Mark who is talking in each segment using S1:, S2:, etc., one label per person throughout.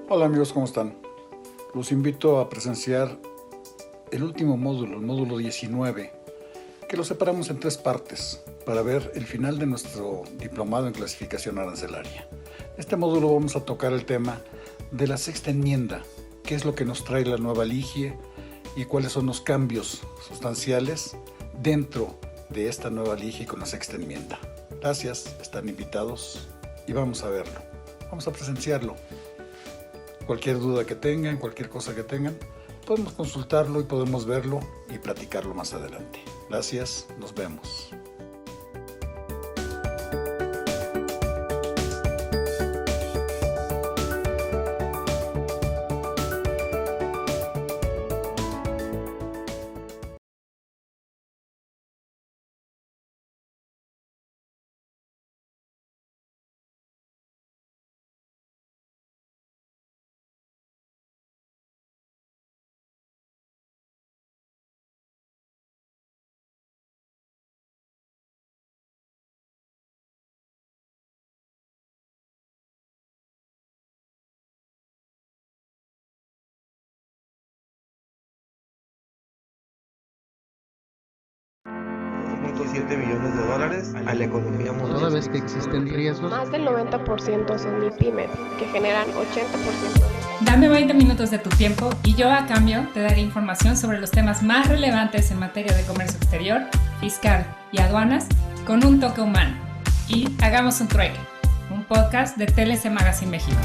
S1: Hola amigos, ¿cómo están? Los invito a presenciar el último módulo, el módulo 19, que lo separamos en tres partes para ver el final de nuestro diplomado en clasificación arancelaria. En este módulo vamos a tocar el tema de la sexta enmienda, qué es lo que nos trae la nueva LIGIE y cuáles son los cambios sustanciales dentro de esta nueva LIGIE con la sexta enmienda. Gracias, están invitados y vamos a verlo, vamos a presenciarlo. Cualquier duda que tengan, cualquier cosa que tengan, podemos consultarlo y podemos verlo y platicarlo más adelante. Gracias, nos vemos.
S2: $7 millones a la economía mundial.
S3: Toda vez que existen riesgos,
S4: Más del 90% son MIPYMES, que generan 80%.
S5: Dame 20 minutos de tu tiempo y yo a cambio te daré información sobre los temas más relevantes en materia de comercio exterior, fiscal y aduanas con un toque humano. Y hagamos un trueque, un podcast de TLC Magazine México.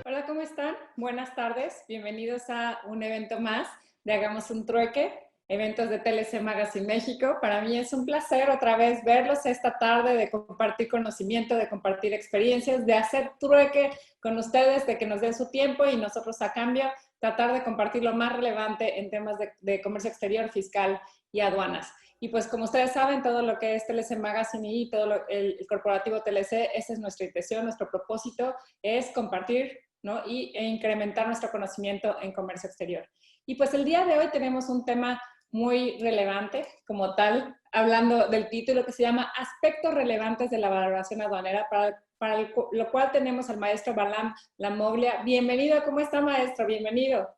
S5: Hola, ¿cómo están? Buenas tardes, bienvenidos a un evento más de Hagamos un trueque, eventos de TLC Magazine México. Para mí es un placer otra vez verlos esta tarde, de compartir conocimiento, de compartir experiencias, de hacer trueque con ustedes, de que nos den su tiempo y nosotros a cambio tratar de compartir lo más relevante en temas de comercio exterior, fiscal y aduanas. Y pues como ustedes saben, todo lo que es TLC Magazine y todo el corporativo TLC, esa es nuestra intención, nuestro propósito es compartir, ¿no? e incrementar nuestro conocimiento en comercio exterior. Y pues el día de hoy tenemos un tema muy relevante como tal, hablando del título que se llama Aspectos relevantes de la valoración aduanera, para lo cual tenemos al maestro Balam Lamoglia. Bienvenido, ¿cómo está, maestro? Bienvenido.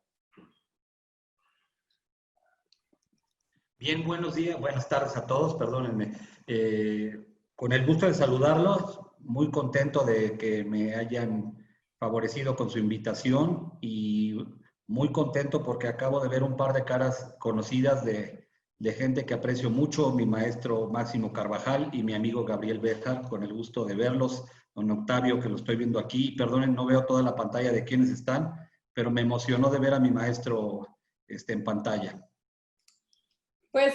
S6: Bien, buenos días, buenas tardes a todos, perdónenme. Con el gusto de saludarlos, muy contento de que me hayan favorecido con su invitación y muy contento porque acabo de ver un par de caras conocidas de gente que aprecio mucho, mi maestro Máximo Carvajal y mi amigo Gabriel Béjar, con el gusto de verlos, don Octavio, que lo estoy viendo aquí. Perdonen, no veo toda la pantalla de quiénes están, pero me emocionó de ver a mi maestro en pantalla.
S5: Pues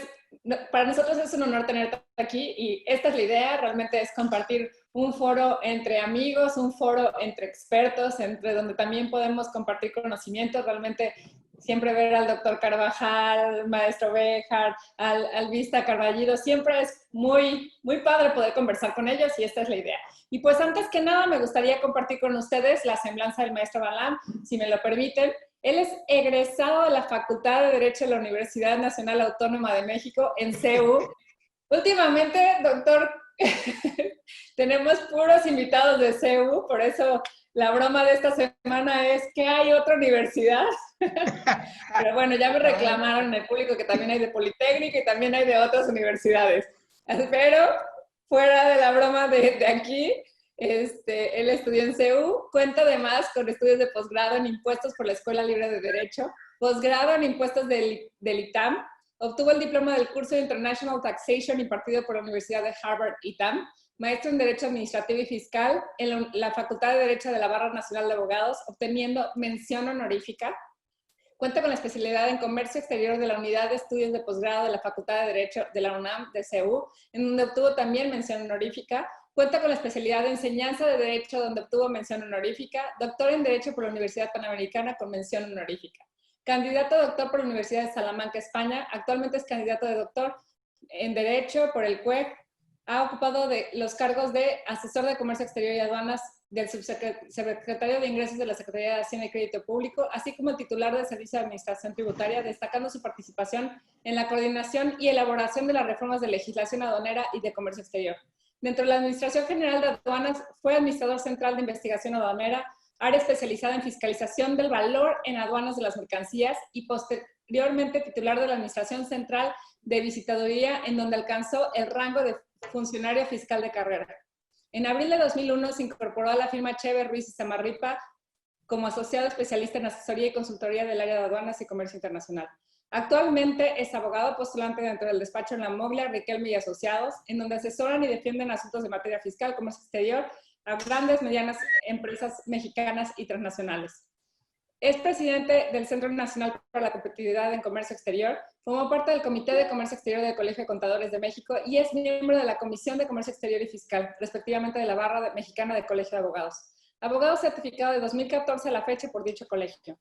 S5: para nosotros es un honor tenerte aquí y esta es la idea, realmente es compartir un foro entre amigos, un foro entre expertos, entre donde también podemos compartir conocimientos. Realmente siempre ver al doctor Carvajal, al maestro Béjar, al Vista Carballido, siempre es muy padre poder conversar con ellos y esta es la idea. Y pues antes que nada me gustaría compartir con ustedes la semblanza del maestro Balam, si me lo permiten. Él es egresado de la Facultad de Derecho de la Universidad Nacional Autónoma de México en CEU. Últimamente, doctor, tenemos puros invitados de CEU, por eso la broma de esta semana es que hay otra universidad. Pero bueno, ya me reclamaron en el público que también hay de Politécnico y también hay de otras universidades. Pero fuera de la broma de aquí, él estudió en CEU, cuenta además con estudios de posgrado en impuestos por la Escuela Libre de Derecho, posgrado en impuestos del ITAM, obtuvo el diploma del curso de International Taxation impartido por la Universidad de Harvard-ITAM, maestro en Derecho Administrativo y Fiscal en la Facultad de Derecho de la Barra Nacional de Abogados, obteniendo mención honorífica. Cuenta con la especialidad en Comercio Exterior de la Unidad de Estudios de Posgrado de la Facultad de Derecho de la UNAM de CEU, en donde obtuvo también mención honorífica. Cuenta con la especialidad de Enseñanza de Derecho, donde obtuvo mención honorífica. Doctor en Derecho por la Universidad Panamericana con mención honorífica. Candidato a doctor por la Universidad de Salamanca, España. Actualmente es candidato de doctor en Derecho por el CUEC. Ha ocupado los cargos de Asesor de Comercio Exterior y Aduanas del Subsecretario de Ingresos de la Secretaría de Hacienda y Crédito Público, así como el titular del Servicio de Administración Tributaria, destacando su participación en la coordinación y elaboración de las reformas de legislación aduanera y de comercio exterior. Dentro de la Administración General de Aduanas, fue administrador central de investigación aduanera, área especializada en fiscalización del valor en aduanas de las mercancías y posteriormente titular de la Administración Central de Visitaduría, en donde alcanzó el rango de funcionario fiscal de carrera. En abril de 2001 se incorporó a la firma Chever, Ruiz y Samarripa como asociado especialista en asesoría y consultoría del área de aduanas y comercio internacional. Actualmente es abogado postulante dentro del despacho en La Moglia, Riquelme y Asociados, en donde asesoran y defienden asuntos de materia fiscal, comercio exterior, a grandes, medianas empresas mexicanas y transnacionales. Es presidente del Centro Nacional para la Competitividad en Comercio Exterior, formó parte del Comité de Comercio Exterior del Colegio de Contadores de México y es miembro de la Comisión de Comercio Exterior y Fiscal, respectivamente de la Barra Mexicana del Colegio de Abogados. Abogado certificado de 2014 a la fecha por dicho colegio.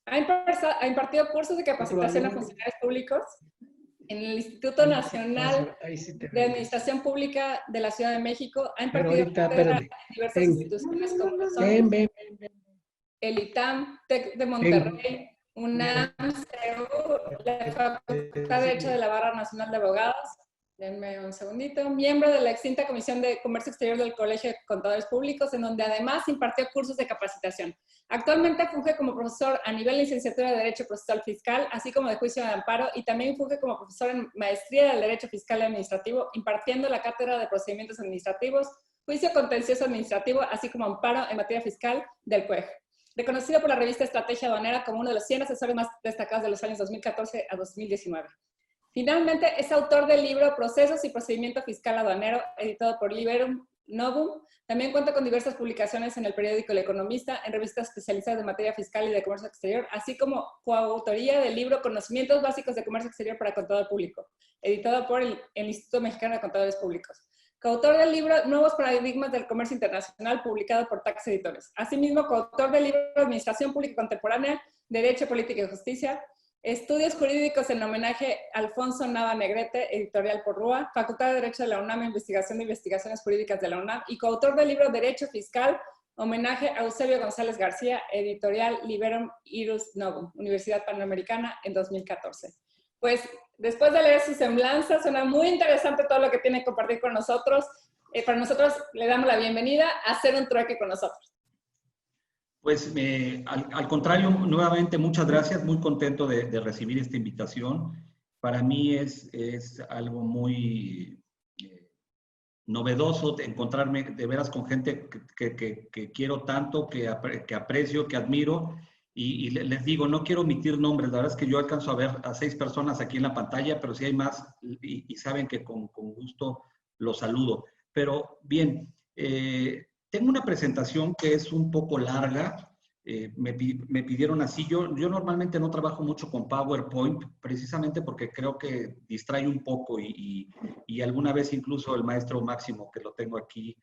S5: Ha impartido cursos de capacitación a funcionarios públicos en el Instituto Nacional de Administración Pública de la Ciudad de México. Ha impartido cátedra en diversas instituciones como son el ITAM, TEC de Monterrey, UNAM, CEU, la Facultad de Derecho de la Barra Nacional de Abogados. Denme un segundito. Miembro de la extinta Comisión de Comercio Exterior del Colegio de Contadores Públicos, en donde además impartió cursos de capacitación. Actualmente funge como profesor a nivel de licenciatura de Derecho Procesal Fiscal, así como de Juicio de Amparo, y también funge como profesor en Maestría del Derecho Fiscal y Administrativo, impartiendo la Cátedra de Procedimientos Administrativos, Juicio Contencioso Administrativo, así como Amparo en Materia Fiscal del CUEG. Reconocido por la revista Estrategia Aduanera como uno de los 100 asesores más destacados de los años 2014 a 2019. Finalmente, es autor del libro Procesos y Procedimiento Fiscal Aduanero, editado por Liberum Novum. También cuenta con diversas publicaciones en el periódico El Economista, en revistas especializadas de materia fiscal y de comercio exterior, así como coautoría del libro Conocimientos Básicos de Comercio Exterior para Contador Público, editado por el Instituto Mexicano de Contadores Públicos. Coautor del libro Nuevos Paradigmas del Comercio Internacional, publicado por Tax Editores. Asimismo, coautor del libro Administración Pública Contemporánea, Derecho, Política y Justicia, Estudios Jurídicos en homenaje a Alfonso Nava Negrete, editorial por RUA, Facultad de Derecho de la UNAM, Investigación de Investigaciones Jurídicas de la UNAM, y coautor del libro Derecho Fiscal, homenaje a Eusebio González García, editorial Liberum Ius Novum, Universidad Panamericana, en 2014. Pues, después de leer su semblanza, suena muy interesante todo lo que tiene que compartir con nosotros. Para nosotros le damos la bienvenida a hacer un trueque con nosotros.
S6: Pues al contrario, nuevamente muchas gracias, muy contento de recibir esta invitación. Para mí es algo muy novedoso de encontrarme de veras con gente que quiero tanto, que aprecio, que admiro. Y les digo, no quiero omitir nombres, la verdad es que yo alcanzo a ver a 6 personas aquí en la pantalla, pero si hay más y saben que con gusto los saludo. Pero bien, tengo una presentación que es un poco larga, me pidieron así. Yo normalmente no trabajo mucho con PowerPoint, precisamente porque creo que distrae un poco y alguna vez incluso el maestro Máximo, que lo tengo aquí,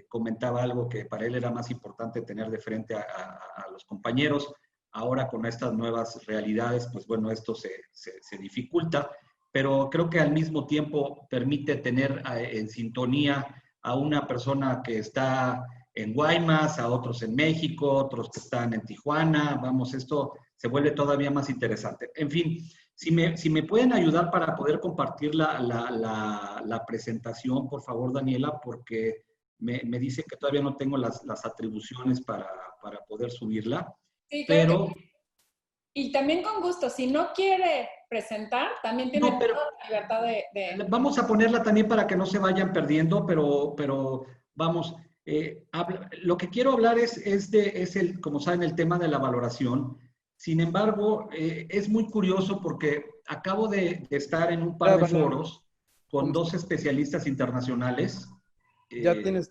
S6: comentaba algo que para él era más importante tener de frente a los compañeros. Ahora con estas nuevas realidades, pues bueno, esto se dificulta, pero creo que al mismo tiempo permite tener en sintonía a una persona que está en Guaymas, a otros en México, otros que están en Tijuana. Vamos, esto se vuelve todavía más interesante. En fin, si me pueden ayudar para poder compartir la presentación, por favor, Daniela, porque me dice que todavía no tengo las atribuciones para poder subirla.
S5: Sí, pero... Y también con gusto, si no quiere presentar, también tiene toda la libertad de...
S6: Vamos a ponerla también para que no se vayan perdiendo, pero vamos, lo que quiero hablar es como saben, el tema de la valoración. Sin embargo, es muy curioso porque acabo de estar en un par de foros con 2 especialistas internacionales.
S3: Ya tienes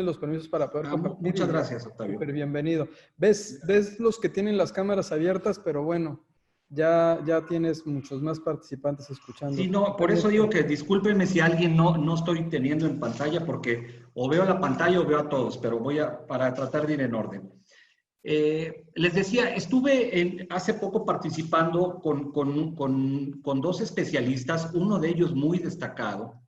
S3: los permisos para poder compartir.
S6: Muchas gracias, Octavio.
S3: Súper bienvenido. ¿Ves los que tienen las cámaras abiertas? Pero bueno, ya tienes muchos más participantes escuchando.
S6: Sí, no, por eso digo que discúlpenme si alguien no estoy teniendo en pantalla, porque o veo la pantalla o veo a todos, pero para tratar de ir en orden. Les decía, estuve hace poco participando con 2 especialistas, uno de ellos muy destacado,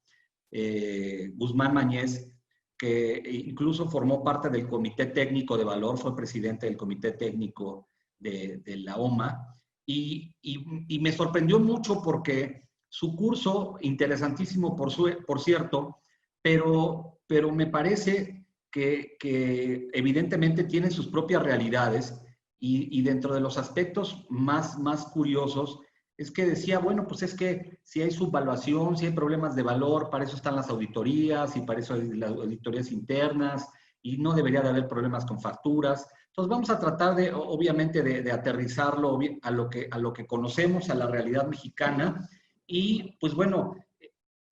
S6: Guzmán Mañez, que incluso formó parte del Comité Técnico de Valor, fue presidente del Comité Técnico de la OMA, y me sorprendió mucho porque su curso, interesantísimo por cierto, pero me parece que evidentemente tienen sus propias realidades y dentro de los aspectos más curiosos es que decía, bueno, pues es que si hay subvaluación, si hay problemas de valor, para eso están las auditorías y para eso hay las auditorías internas y no debería de haber problemas con facturas. Entonces vamos a tratar de, obviamente, de aterrizarlo a lo que conocemos, a la realidad mexicana y, pues bueno,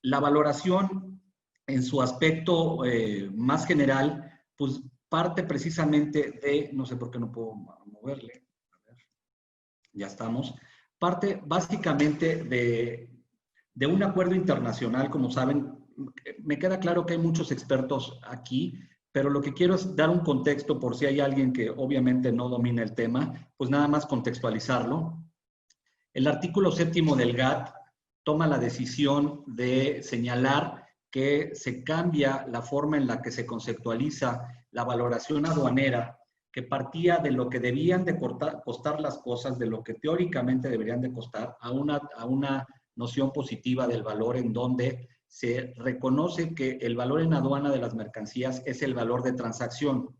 S6: la valoración en su aspecto más general, pues parte precisamente de, no sé por qué no puedo moverle, a ver, ya estamos, parte básicamente de un acuerdo internacional, como saben. Me queda claro que hay muchos expertos aquí, pero lo que quiero es dar un contexto por si hay alguien que obviamente no domina el tema, pues nada más contextualizarlo. El artículo 7º del GATT toma la decisión de señalar que se cambia la forma en la que se conceptualiza la valoración aduanera, que partía de lo que debían de costar las cosas, de lo que teóricamente deberían de costar, a una noción positiva del valor en donde se reconoce que el valor en aduana de las mercancías es el valor de transacción.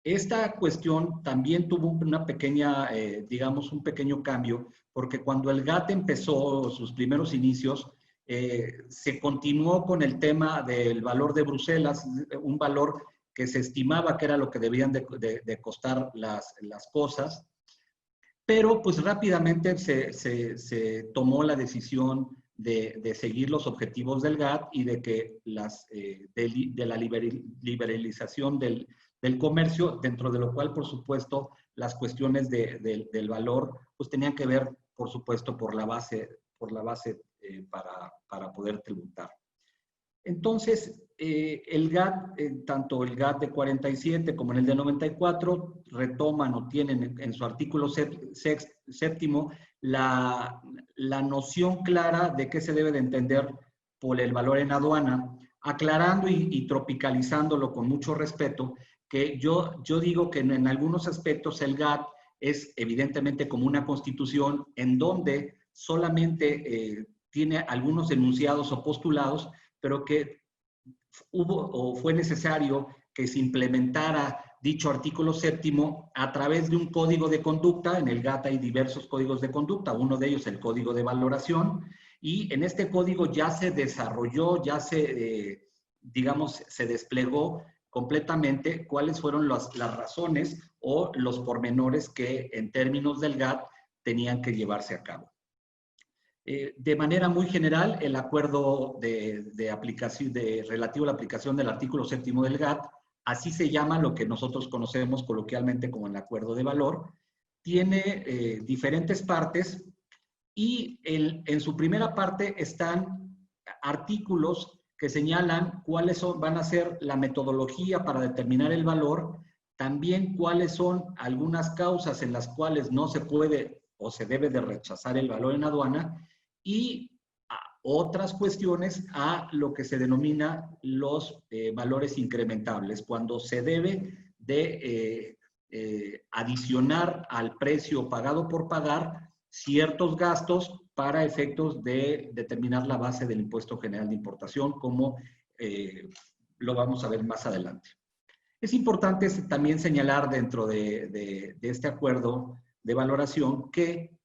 S6: Esta cuestión también tuvo una pequeña, digamos, un pequeño cambio, porque cuando el GATT empezó sus primeros inicios, se continuó con el tema del valor de Bruselas, un valor que se estimaba que era lo que debían de costar las cosas, pero pues rápidamente se tomó la decisión de seguir los objetivos del GATT y de que de la liberalización del comercio, dentro de lo cual, por supuesto, las cuestiones del valor, pues tenían que ver, por supuesto, por la base para poder tributar. Entonces, el GATT, tanto el GATT de 47 como en el de 94, retoman o tienen en su artículo 7º la noción clara de qué se debe de entender por el valor en aduana, aclarando y tropicalizándolo con mucho respeto, que yo digo que en algunos aspectos el GATT es evidentemente como una constitución en donde solamente tiene algunos enunciados o postulados, pero que fue necesario que se implementara dicho artículo 7º a través de un código de conducta. En el GATT hay diversos códigos de conducta, uno de ellos el código de valoración, y en este código ya se desarrolló, ya digamos, se desplegó completamente cuáles fueron las razones o los pormenores que en términos del GATT tenían que llevarse a cabo. De manera muy general, el acuerdo relativo a la aplicación del artículo 7º del GATT, así se llama lo que nosotros conocemos coloquialmente como el acuerdo de valor, tiene diferentes partes y en su primera parte están artículos que señalan cuáles van a ser la metodología para determinar el valor, también cuáles son algunas causas en las cuales no se puede o se debe de rechazar el valor en aduana, y otras cuestiones a lo que se denomina los valores incrementables, cuando se debe de adicionar al precio pagado por pagar ciertos gastos para efectos de determinar la base del impuesto general de importación, como lo vamos a ver más adelante. Es importante también señalar dentro de este acuerdo de valoración que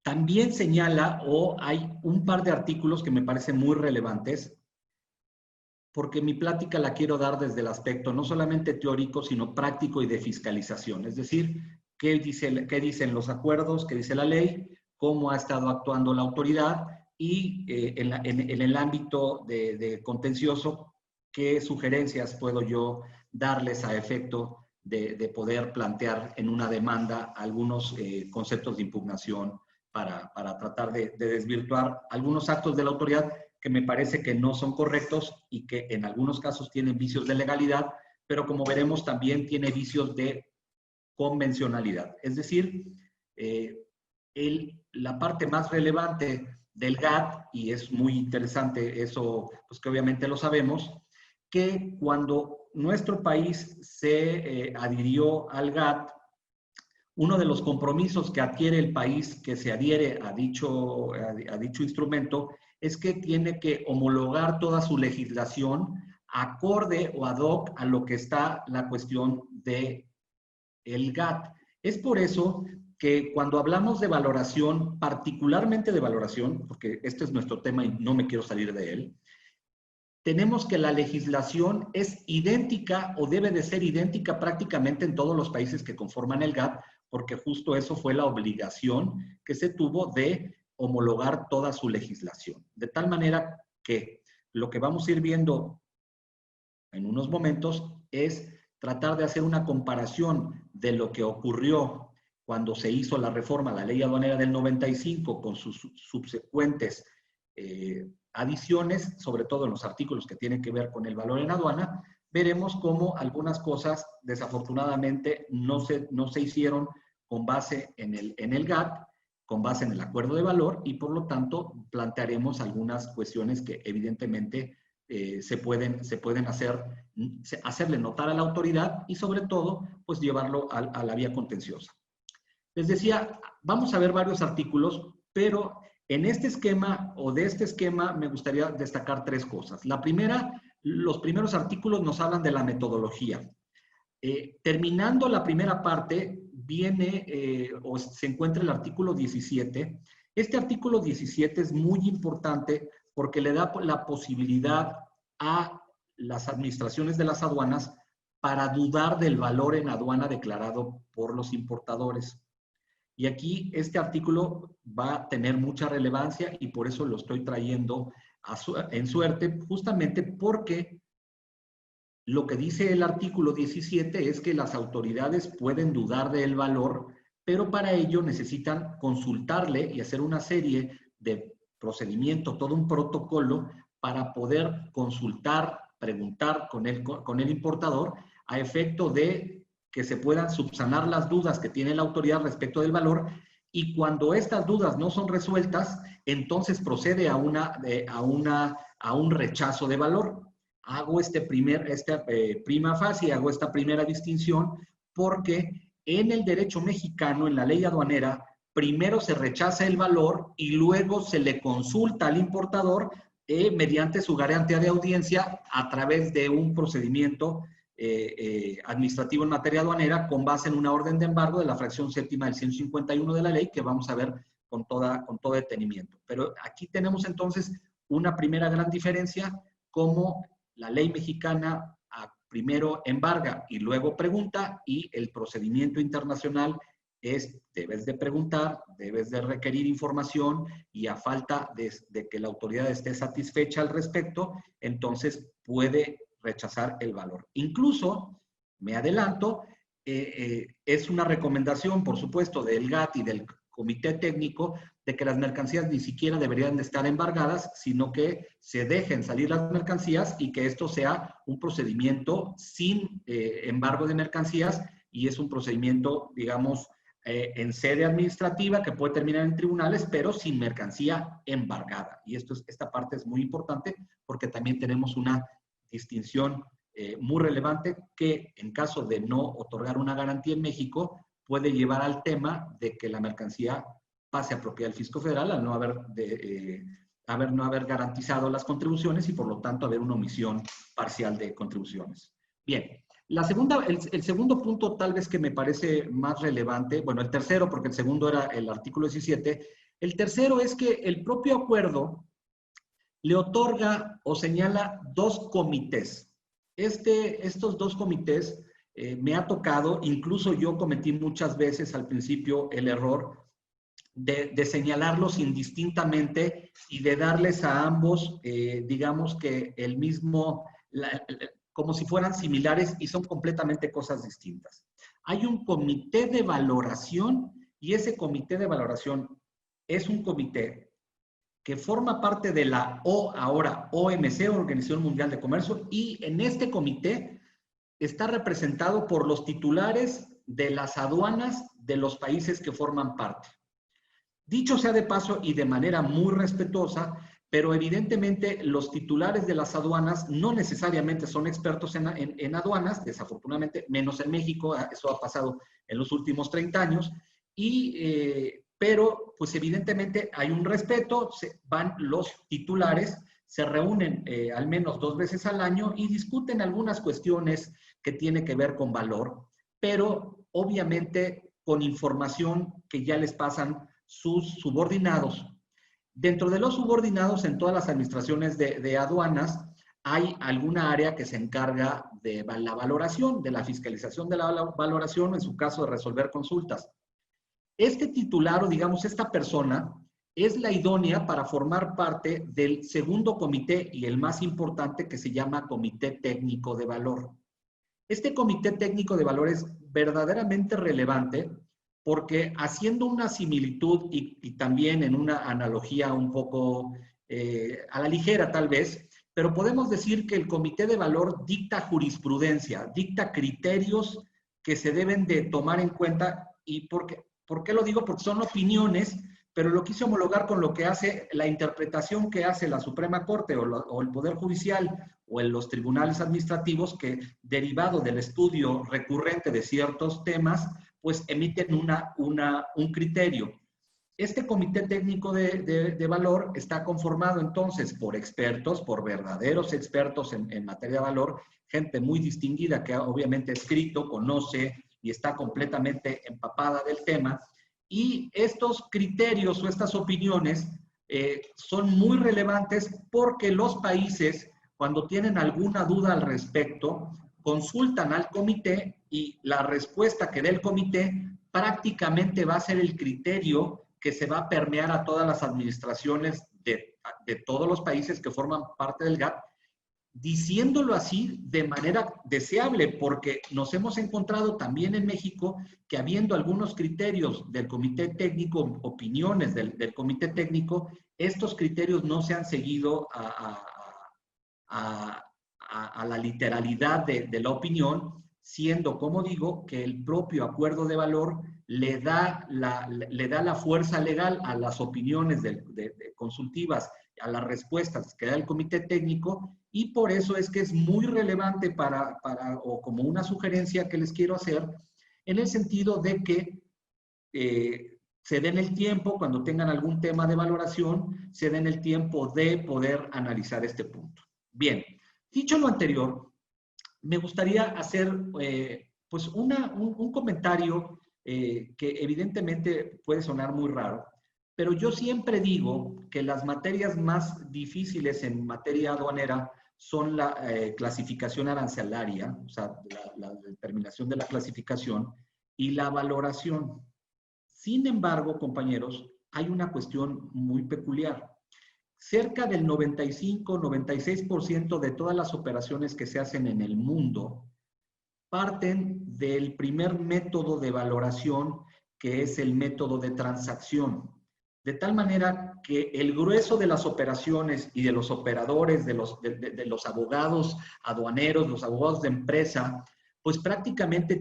S6: también señala, o hay un par de artículos que me parecen muy relevantes, porque mi plática la quiero dar desde el aspecto no solamente teórico, sino práctico y de fiscalización. Es decir, qué dicen los acuerdos, qué dice la ley, cómo ha estado actuando la autoridad y en el ámbito de contencioso, qué sugerencias puedo yo darles a efecto de poder plantear en una demanda algunos conceptos de impugnación para tratar de desvirtuar algunos actos de la autoridad que me parece que no son correctos y que en algunos casos tienen vicios de legalidad, pero como veremos también tiene vicios de convencionalidad. Es decir, la parte más relevante del GATT, y es muy interesante eso, pues que obviamente lo sabemos, que cuando nuestro país se adhirió al GATT, uno de los compromisos que adquiere el país que se adhiere a dicho instrumento es que tiene que homologar toda su legislación acorde o ad hoc a lo que está la cuestión de el GATT. Es por eso que cuando hablamos de valoración, particularmente de valoración, porque este es nuestro tema y no me quiero salir de él, tenemos que la legislación es idéntica o debe de ser idéntica prácticamente en todos los países que conforman el GATT, porque justo eso fue la obligación que se tuvo de homologar toda su legislación. De tal manera que lo que vamos a ir viendo en unos momentos es tratar de hacer una comparación de lo que ocurrió cuando se hizo la reforma a la ley aduanera del 95 con sus subsecuentes adiciones, sobre todo en los artículos que tienen que ver con el valor en aduana, veremos cómo algunas cosas desafortunadamente no se hicieron con base en el GATT, con base en el acuerdo de valor, y por lo tanto plantearemos algunas cuestiones que evidentemente se pueden hacerle notar a la autoridad y sobre todo pues llevarlo a la vía contenciosa. Les decía, vamos a ver varios artículos, pero en este esquema o de este esquema me gustaría destacar tres cosas. La primera, los primeros artículos nos hablan de la metodología. Terminando la primera parte, viene o se encuentra el artículo 17. Este artículo 17 es muy importante porque le da la posibilidad a las administraciones de las aduanas para dudar del valor en aduana declarado por los importadores. Y aquí este artículo va a tener mucha relevancia y por eso lo estoy trayendo en suerte, justamente porque lo que dice el artículo 17 es que las autoridades pueden dudar del valor, pero para ello necesitan consultarle y hacer una serie de procedimientos, todo un protocolo para poder consultar, preguntar con el importador a efecto de que se puedan subsanar las dudas que tiene la autoridad respecto del valor, y cuando estas dudas no son resueltas, entonces procede a un rechazo de valor. Hago prima facie, hago esta primera distinción, porque en el derecho mexicano, en la ley aduanera, primero se rechaza el valor y luego se le consulta al importador mediante su garantía de audiencia a través de un procedimiento administrativo en materia aduanera con base en una orden de embargo de la fracción séptima del 151 de la ley, que vamos a ver con todo detenimiento. Pero aquí tenemos entonces una primera gran diferencia, como la ley mexicana primero embarga y luego pregunta, y el procedimiento internacional es, debes de preguntar, debes de requerir información, y a falta de que la autoridad esté satisfecha al respecto, entonces puede rechazar el valor. Incluso, me adelanto, es una recomendación, por supuesto, del GATT y del Comité Técnico de que las mercancías ni siquiera deberían de estar embargadas, sino que se dejen salir las mercancías y que esto sea un procedimiento sin embargo de mercancías, y es un procedimiento, digamos, en sede administrativa que puede terminar en tribunales, pero sin mercancía embargada. Y esta parte es muy importante porque también tenemos una distinción muy relevante que en caso de no otorgar una garantía en México puede llevar al tema de que la mercancía pase a propiedad del Fisco Federal al no haber garantizado las contribuciones y por lo tanto haber una omisión parcial de contribuciones. Bien, el segundo punto tal vez que me parece más relevante, bueno, el tercero, porque el segundo era el artículo 17, el tercero es que el propio acuerdo le otorga o señala dos comités. Estos dos comités me ha tocado, incluso yo cometí muchas veces al principio el error de señalarlos indistintamente y de darles a ambos, digamos que el mismo, como si fueran similares, y son completamente cosas distintas. Hay un comité de valoración y ese comité de valoración es un comité que forma parte de la ahora OMC, Organización Mundial de Comercio, y en este comité está representado por los titulares de las aduanas de los países que forman parte. Dicho sea de paso y de manera muy respetuosa, pero evidentemente los titulares de las aduanas no necesariamente son expertos en aduanas, desafortunadamente, menos en México, eso ha pasado en los últimos 30 años, pero pues evidentemente hay un respeto, van los titulares se reúnen al menos 2 veces al año y discuten algunas cuestiones que tienen que ver con valor, pero obviamente con información que ya les pasan sus subordinados. Dentro de los subordinados, en todas las administraciones de aduanas, hay alguna área que se encarga de la valoración, de la fiscalización de la valoración, en su caso de resolver consultas. Este titular, o digamos esta persona, es la idónea para formar parte del segundo comité y el más importante, que se llama Comité Técnico de Valor. Este Comité Técnico de Valor es verdaderamente relevante porque, haciendo una similitud y también en una analogía un poco a la ligera tal vez, pero podemos decir que el Comité de Valor dicta jurisprudencia, dicta criterios que se deben de tomar en cuenta. ¿Y por qué lo digo? Porque son opiniones, pero lo quise homologar con lo que hace la interpretación que hace la Suprema Corte o el Poder Judicial o en los tribunales administrativos, que, derivado del estudio recurrente de ciertos temas, pues emiten un criterio. Este Comité Técnico de Valor está conformado entonces por expertos, por verdaderos expertos en materia de valor, gente muy distinguida que obviamente ha escrito, conoce y está completamente empapada del tema. Y estos criterios o estas opiniones son muy relevantes porque los países, cuando tienen alguna duda al respecto, consultan al comité y la respuesta que dé el comité prácticamente va a ser el criterio que se va a permear a todas las administraciones de todos los países que forman parte del GATT, diciéndolo así de manera deseable, porque nos hemos encontrado también en México que, habiendo algunos criterios del comité técnico, opiniones del comité técnico, estos criterios no se han seguido a la literalidad de la opinión, siendo, como digo, que el propio acuerdo de valor le da la fuerza legal a las opiniones consultivas, a las respuestas que da el comité técnico, y por eso es que es muy relevante o como una sugerencia que les quiero hacer, en el sentido de que se den el tiempo, cuando tengan algún tema de valoración, se den el tiempo de poder analizar este punto. Bien, dicho lo anterior, me gustaría hacer pues un comentario que evidentemente puede sonar muy raro, pero yo siempre digo que las materias más difíciles en materia aduanera son la clasificación arancelaria, o sea, la determinación de la clasificación, y la valoración. Sin embargo, compañeros, hay una cuestión muy peculiar. Cerca del 95-96% de todas las operaciones que se hacen en el mundo parten del primer método de valoración, que es el método de transacción. De tal manera que el grueso de las operaciones y de los operadores, de los abogados aduaneros, los abogados de empresa, pues prácticamente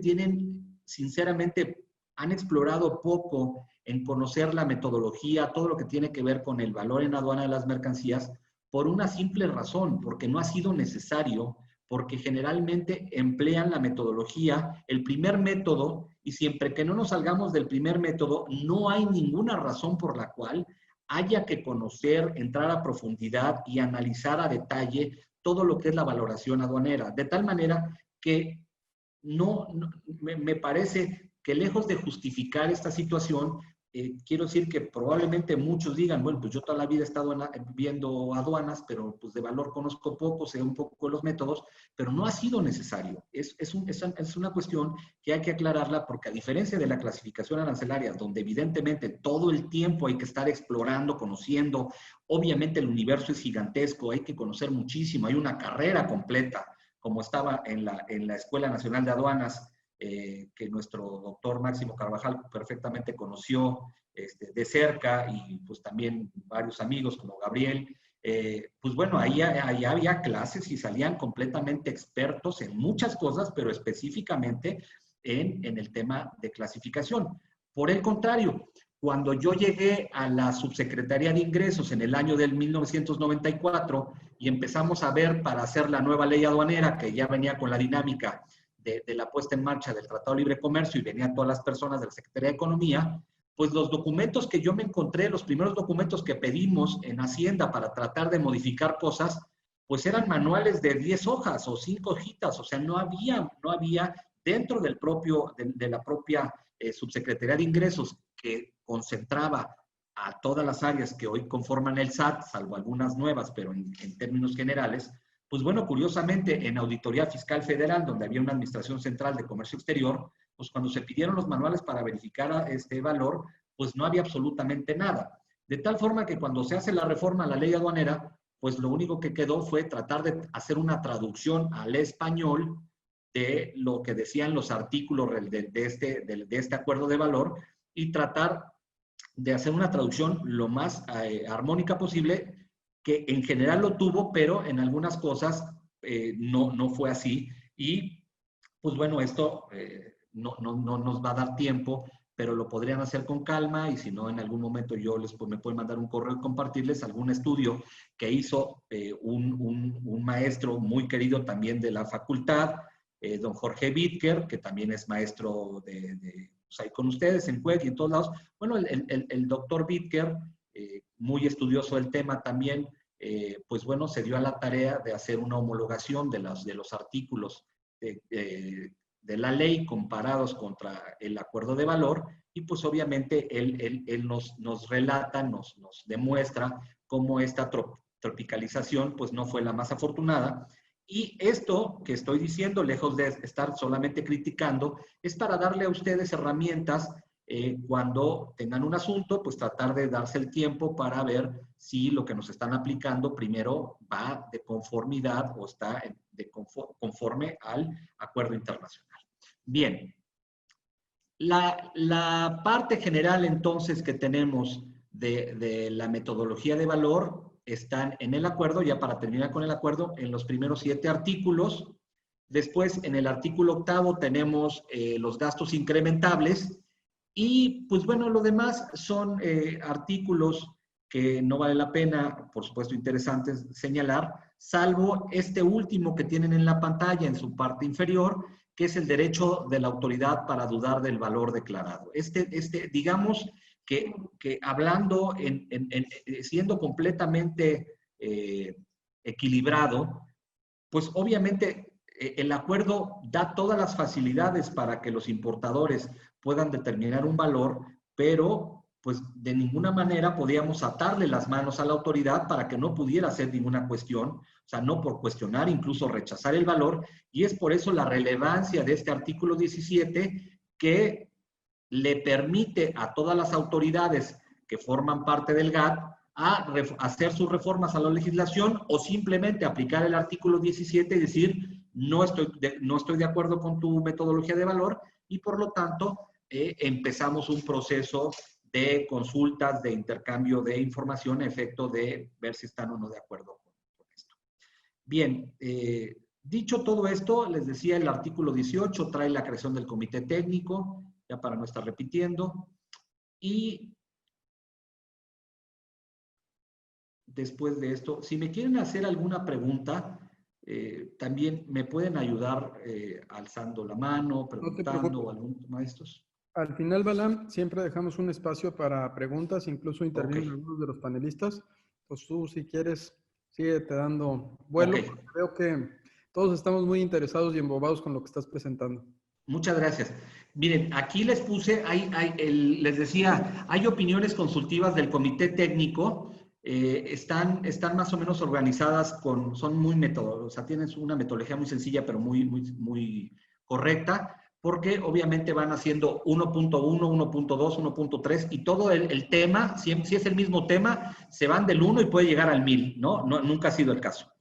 S6: sinceramente, han explorado poco en conocer la metodología, todo lo que tiene que ver con el valor en aduana de las mercancías, por una simple razón, porque no ha sido necesario, porque generalmente emplean la metodología, el primer método, y siempre que no nos salgamos del primer método, no hay ninguna razón por la cual haya que conocer, entrar a profundidad y analizar a detalle todo lo que es la valoración aduanera. De tal manera que me parece que, lejos de justificar esta situación, quiero decir que probablemente muchos digan, bueno, pues yo toda la vida he estado viendo aduanas, pero pues de valor conozco poco, sé un poco los métodos, pero no ha sido necesario. Es una cuestión que hay que aclararla, porque, a diferencia de la clasificación arancelaria, donde evidentemente todo el tiempo hay que estar explorando, conociendo, obviamente el universo es gigantesco, hay que conocer muchísimo, hay una carrera completa, como estaba en la Escuela Nacional de Aduanas, que nuestro doctor Máximo Carvajal perfectamente conoció de cerca, y pues también varios amigos como Gabriel. Pues bueno, ahí había clases y salían completamente expertos en muchas cosas, pero específicamente en el tema de clasificación. Por el contrario, cuando yo llegué a la Subsecretaría de Ingresos en el año del 1994 y empezamos a ver para hacer la nueva ley aduanera, que ya venía con la dinámica de la puesta en marcha del Tratado de Libre Comercio, y venían todas las personas de la Secretaría de Economía, pues los documentos que yo me encontré, los primeros documentos que pedimos en Hacienda para tratar de modificar cosas, pues eran manuales de 10 hojas o 5 hojitas, o sea, no había dentro del de la propia Subsecretaría de Ingresos, que concentraba a todas las áreas que hoy conforman el SAT, salvo algunas nuevas, pero en términos generales, pues bueno, curiosamente, en Auditoría Fiscal Federal, donde había una Administración Central de Comercio Exterior, pues cuando se pidieron los manuales para verificar este valor, pues no había absolutamente nada. De tal forma que cuando se hace la reforma a la ley aduanera, pues lo único que quedó fue tratar de hacer una traducción al español de lo que decían los artículos de este acuerdo de valor y tratar de hacer una traducción lo más armónica posible, que en general lo tuvo, pero en algunas cosas no fue así. Y pues bueno, esto no nos va a dar tiempo, pero lo podrían hacer con calma, y si no, en algún momento me pueden mandar un correo y compartirles algún estudio que hizo un maestro muy querido también de la facultad, don Jorge Bitker, que también es maestro pues ahí con ustedes en CUEC y en todos lados. Bueno, el doctor Bitker, muy estudioso del tema también, pues bueno, se dio a la tarea de hacer una homologación de los artículos de la ley comparados contra el acuerdo de valor, y pues obviamente él nos relata, nos demuestra cómo esta tropicalización pues no fue la más afortunada. Y esto que estoy diciendo, lejos de estar solamente criticando, es para darle a ustedes herramientas cuando tengan un asunto, pues tratar de darse el tiempo para ver si lo que nos están aplicando primero va de conformidad o está conforme al acuerdo internacional. Bien, la parte general entonces que tenemos de la metodología de valor están en el acuerdo, ya para terminar con el acuerdo, en los primeros 7 artículos. Después, en el artículo 8 tenemos los gastos incrementables, y pues bueno, lo demás son artículos que no vale la pena, por supuesto interesantes señalar, salvo este último que tienen en la pantalla en su parte inferior, que es el derecho de la autoridad para dudar del valor declarado. Digamos que hablando, siendo completamente equilibrado, pues obviamente el acuerdo da todas las facilidades para que los importadores puedan determinar un valor, pero pues de ninguna manera podíamos atarle las manos a la autoridad para que no pudiera hacer ninguna cuestión, o sea, no por cuestionar, incluso rechazar el valor, y es por eso la relevancia de este artículo 17, que le permite a todas las autoridades que forman parte del GATT a hacer sus reformas a la legislación, o simplemente aplicar el artículo 17 y decir, no estoy de acuerdo con tu metodología de valor, y por lo tanto empezamos un proceso de consultas, de intercambio de información a efecto de ver si están o no de acuerdo con esto. Bien, dicho todo esto, les decía, el artículo 18 trae la creación del comité técnico, ya para no estar repitiendo, y después de esto, si me quieren hacer alguna pregunta, también me pueden ayudar alzando la mano, preguntando, o algún maestros.
S3: Al final, Balam, siempre dejamos un espacio para preguntas, incluso intervienen algunos de los panelistas. Pues tú, si quieres, síguete dando vuelo. Creo que todos estamos muy interesados y embobados con lo que estás presentando.
S6: Muchas gracias. Miren, aquí les puse, les decía, hay opiniones consultivas del comité técnico, están más o menos organizadas son muy metodológicas, o sea, tienen una metodología muy sencilla, pero muy correcta, porque obviamente van haciendo 1.1, 1.2, 1.3, y todo el tema, si es el mismo tema, se van del 1 y puede llegar al 1000, ¿no? Nunca ha sido el caso.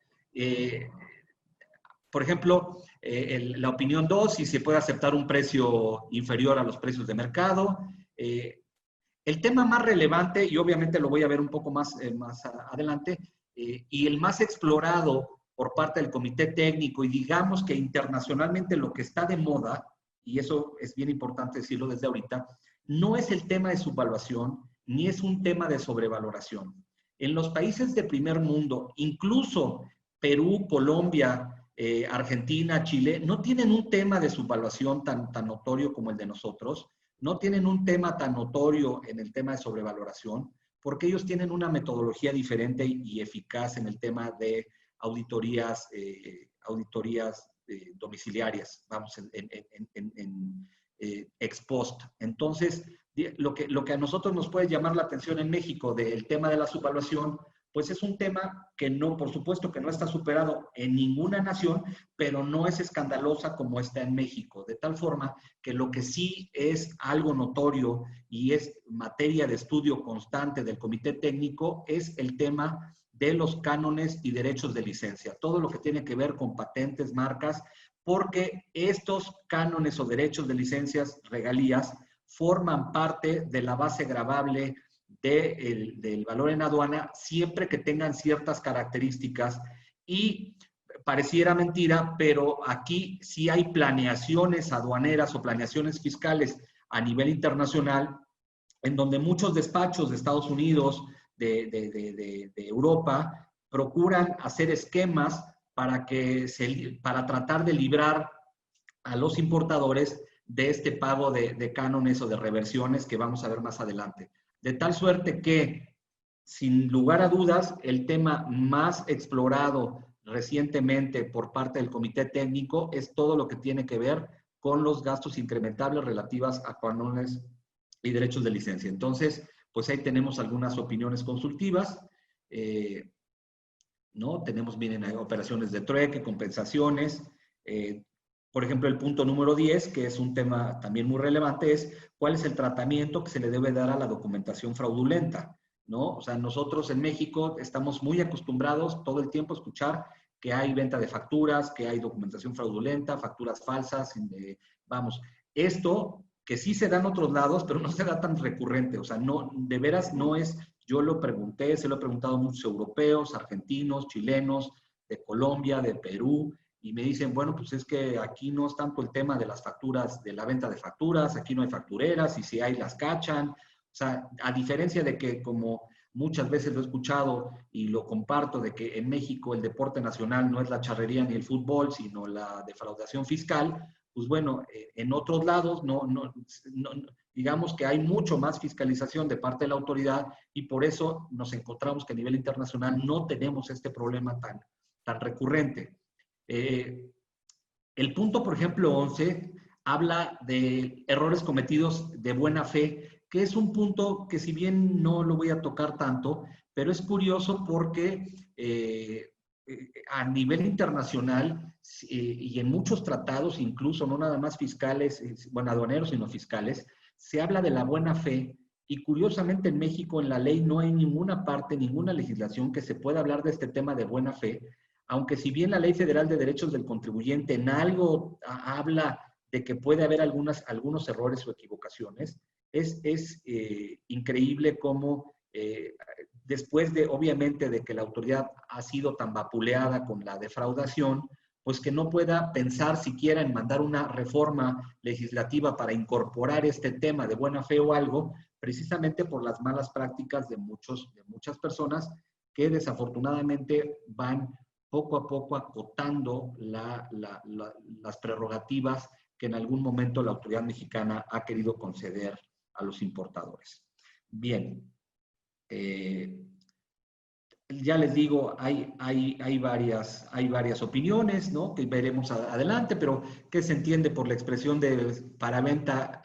S6: Por ejemplo, la opinión 2, si se puede aceptar un precio inferior a los precios de mercado. El tema más relevante, y obviamente lo voy a ver un poco más adelante, y el más explorado por parte del comité técnico, y digamos que internacionalmente lo que está de moda, y eso es bien importante decirlo desde ahorita, no es el tema de subvaluación, ni es un tema de sobrevaloración. En los países de primer mundo, incluso Perú, Colombia, Argentina, Chile, no tienen un tema de subvaluación tan notorio como el de nosotros. no tienen un tema tan notorio en el tema de sobrevaloración, porque ellos tienen una metodología diferente y eficaz en el tema de auditorías, domiciliarias, vamos, ex post. Entonces, lo que a nosotros nos puede llamar la atención en México del tema de la subvaluación, pues es un tema que no, por supuesto que no está superado en ninguna nación, pero no es escandalosa como está en México, de tal forma que lo que sí es algo notorio y es materia de estudio constante del Comité Técnico es el tema de los cánones y derechos de licencia, todo lo que tiene que ver con patentes, marcas, porque estos cánones o derechos de licencias, regalías, forman parte de la base gravable del valor en aduana siempre que tengan ciertas características y pareciera mentira, pero aquí sí hay planeaciones aduaneras o planeaciones fiscales a nivel internacional en donde muchos despachos de Estados Unidos, de Europa, procuran hacer esquemas para tratar de librar a los importadores de este pago de cánones o de reversiones que vamos a ver más adelante. De tal suerte que, sin lugar a dudas, el tema más explorado recientemente por parte del Comité Técnico es todo lo que tiene que ver con los gastos incrementables relativas a cánones y derechos de licencia. Entonces, pues ahí tenemos algunas opiniones consultivas, ¿no? Tenemos, miren, operaciones de trueque, compensaciones. Por ejemplo, el punto número 10, que es un tema también muy relevante, es cuál es el tratamiento que se le debe dar a la documentación fraudulenta, ¿no? O sea, nosotros en México estamos muy acostumbrados todo el tiempo a escuchar que hay venta de facturas, que hay documentación fraudulenta, facturas falsas, vamos. Esto que sí se da en otros lados, pero no se da tan recurrente, o sea, no, de veras no es, yo lo pregunté, se lo he preguntado a muchos europeos, argentinos, chilenos, de Colombia, de Perú, y me dicen, bueno, pues es que aquí no es tanto el tema de las facturas, de la venta de facturas, aquí no hay factureras, y si hay las cachan, o sea, a diferencia de que como muchas veces lo he escuchado y lo comparto, de que en México el deporte nacional no es la charrería ni el fútbol, sino la defraudación fiscal, pues bueno, en otros lados digamos que hay mucho más fiscalización de parte de la autoridad y por eso nos encontramos que a nivel internacional no tenemos este problema tan recurrente. El punto, por ejemplo, 11, habla de errores cometidos de buena fe, que es un punto que si bien no lo voy a tocar tanto, pero es curioso porque a nivel internacional y en muchos tratados, incluso no nada más fiscales, bueno, aduaneros, sino fiscales, se habla de la buena fe y curiosamente en México en la ley no hay ninguna parte, ninguna legislación que se pueda hablar de este tema de buena fe, aunque si bien la Ley Federal de Derechos del Contribuyente en algo habla de que puede haber algunos errores o equivocaciones, es increíble cómo después de, obviamente, de que la autoridad ha sido tan vapuleada con la defraudación, pues que no pueda pensar siquiera en mandar una reforma legislativa para incorporar este tema de buena fe o algo, precisamente por las malas prácticas de muchas personas que desafortunadamente van poco a poco acotando las prerrogativas que en algún momento la autoridad mexicana ha querido conceder a los importadores. Bien, ya les digo, hay varias opiniones, ¿no? Que veremos adelante, pero ¿qué se entiende por la expresión de para venta,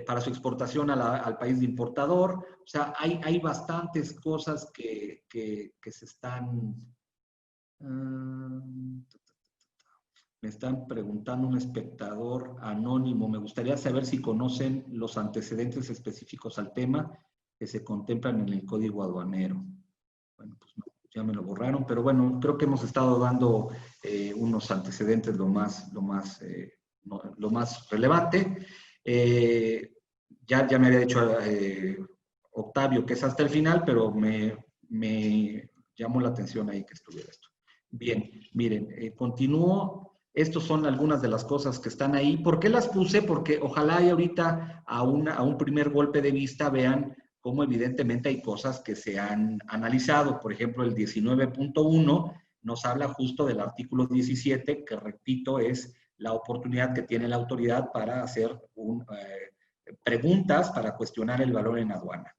S6: para su exportación al país de importador? O sea, hay bastantes cosas que se están... me están preguntando un espectador anónimo. Me gustaría saber si conocen los antecedentes específicos al tema que se contemplan en el Código Aduanero. Bueno, pues no, ya me lo borraron, pero bueno, creo que hemos estado dando unos antecedentes lo más relevante. Ya me había dicho Octavio que es hasta el final, pero me llamó la atención ahí que estuviera esto. Bien, miren, continúo. Estas son algunas de las cosas que están ahí. ¿Por qué las puse? Porque ojalá y ahorita a un primer golpe de vista vean cómo evidentemente hay cosas que se han analizado. Por ejemplo, el 19.1 nos habla justo del artículo 17, que repito, es la oportunidad que tiene la autoridad para hacer preguntas para cuestionar el valor en aduana,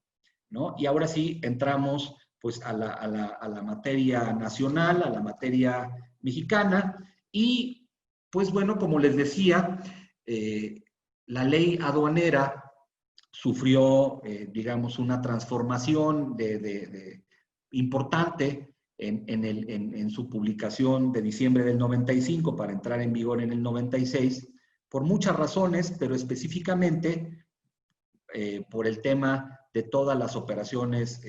S6: ¿no? Y ahora sí entramos pues a la materia nacional, a la materia mexicana, y pues bueno, como les decía, la ley aduanera sufrió, digamos, una transformación importante en su publicación de diciembre del 95 para entrar en vigor en el 96, por muchas razones, pero específicamente por el tema de todas las operaciones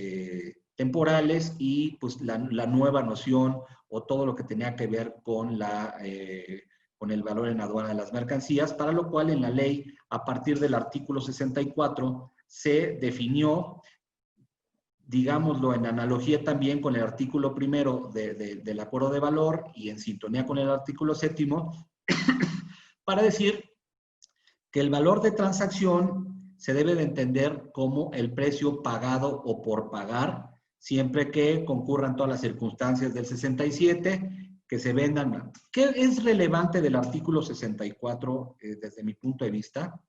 S6: temporales y pues la nueva noción o todo lo que tenía que ver con el valor en aduana de las mercancías, para lo cual en la ley, a partir del artículo 64, se definió, digámoslo en analogía también con el artículo primero del acuerdo de valor y en sintonía con el artículo 7º, para decir que el valor de transacción se debe de entender como el precio pagado o por pagar, siempre que concurran todas las circunstancias del 67, que se vendan. ¿Qué es relevante del artículo 64 desde mi punto de vista?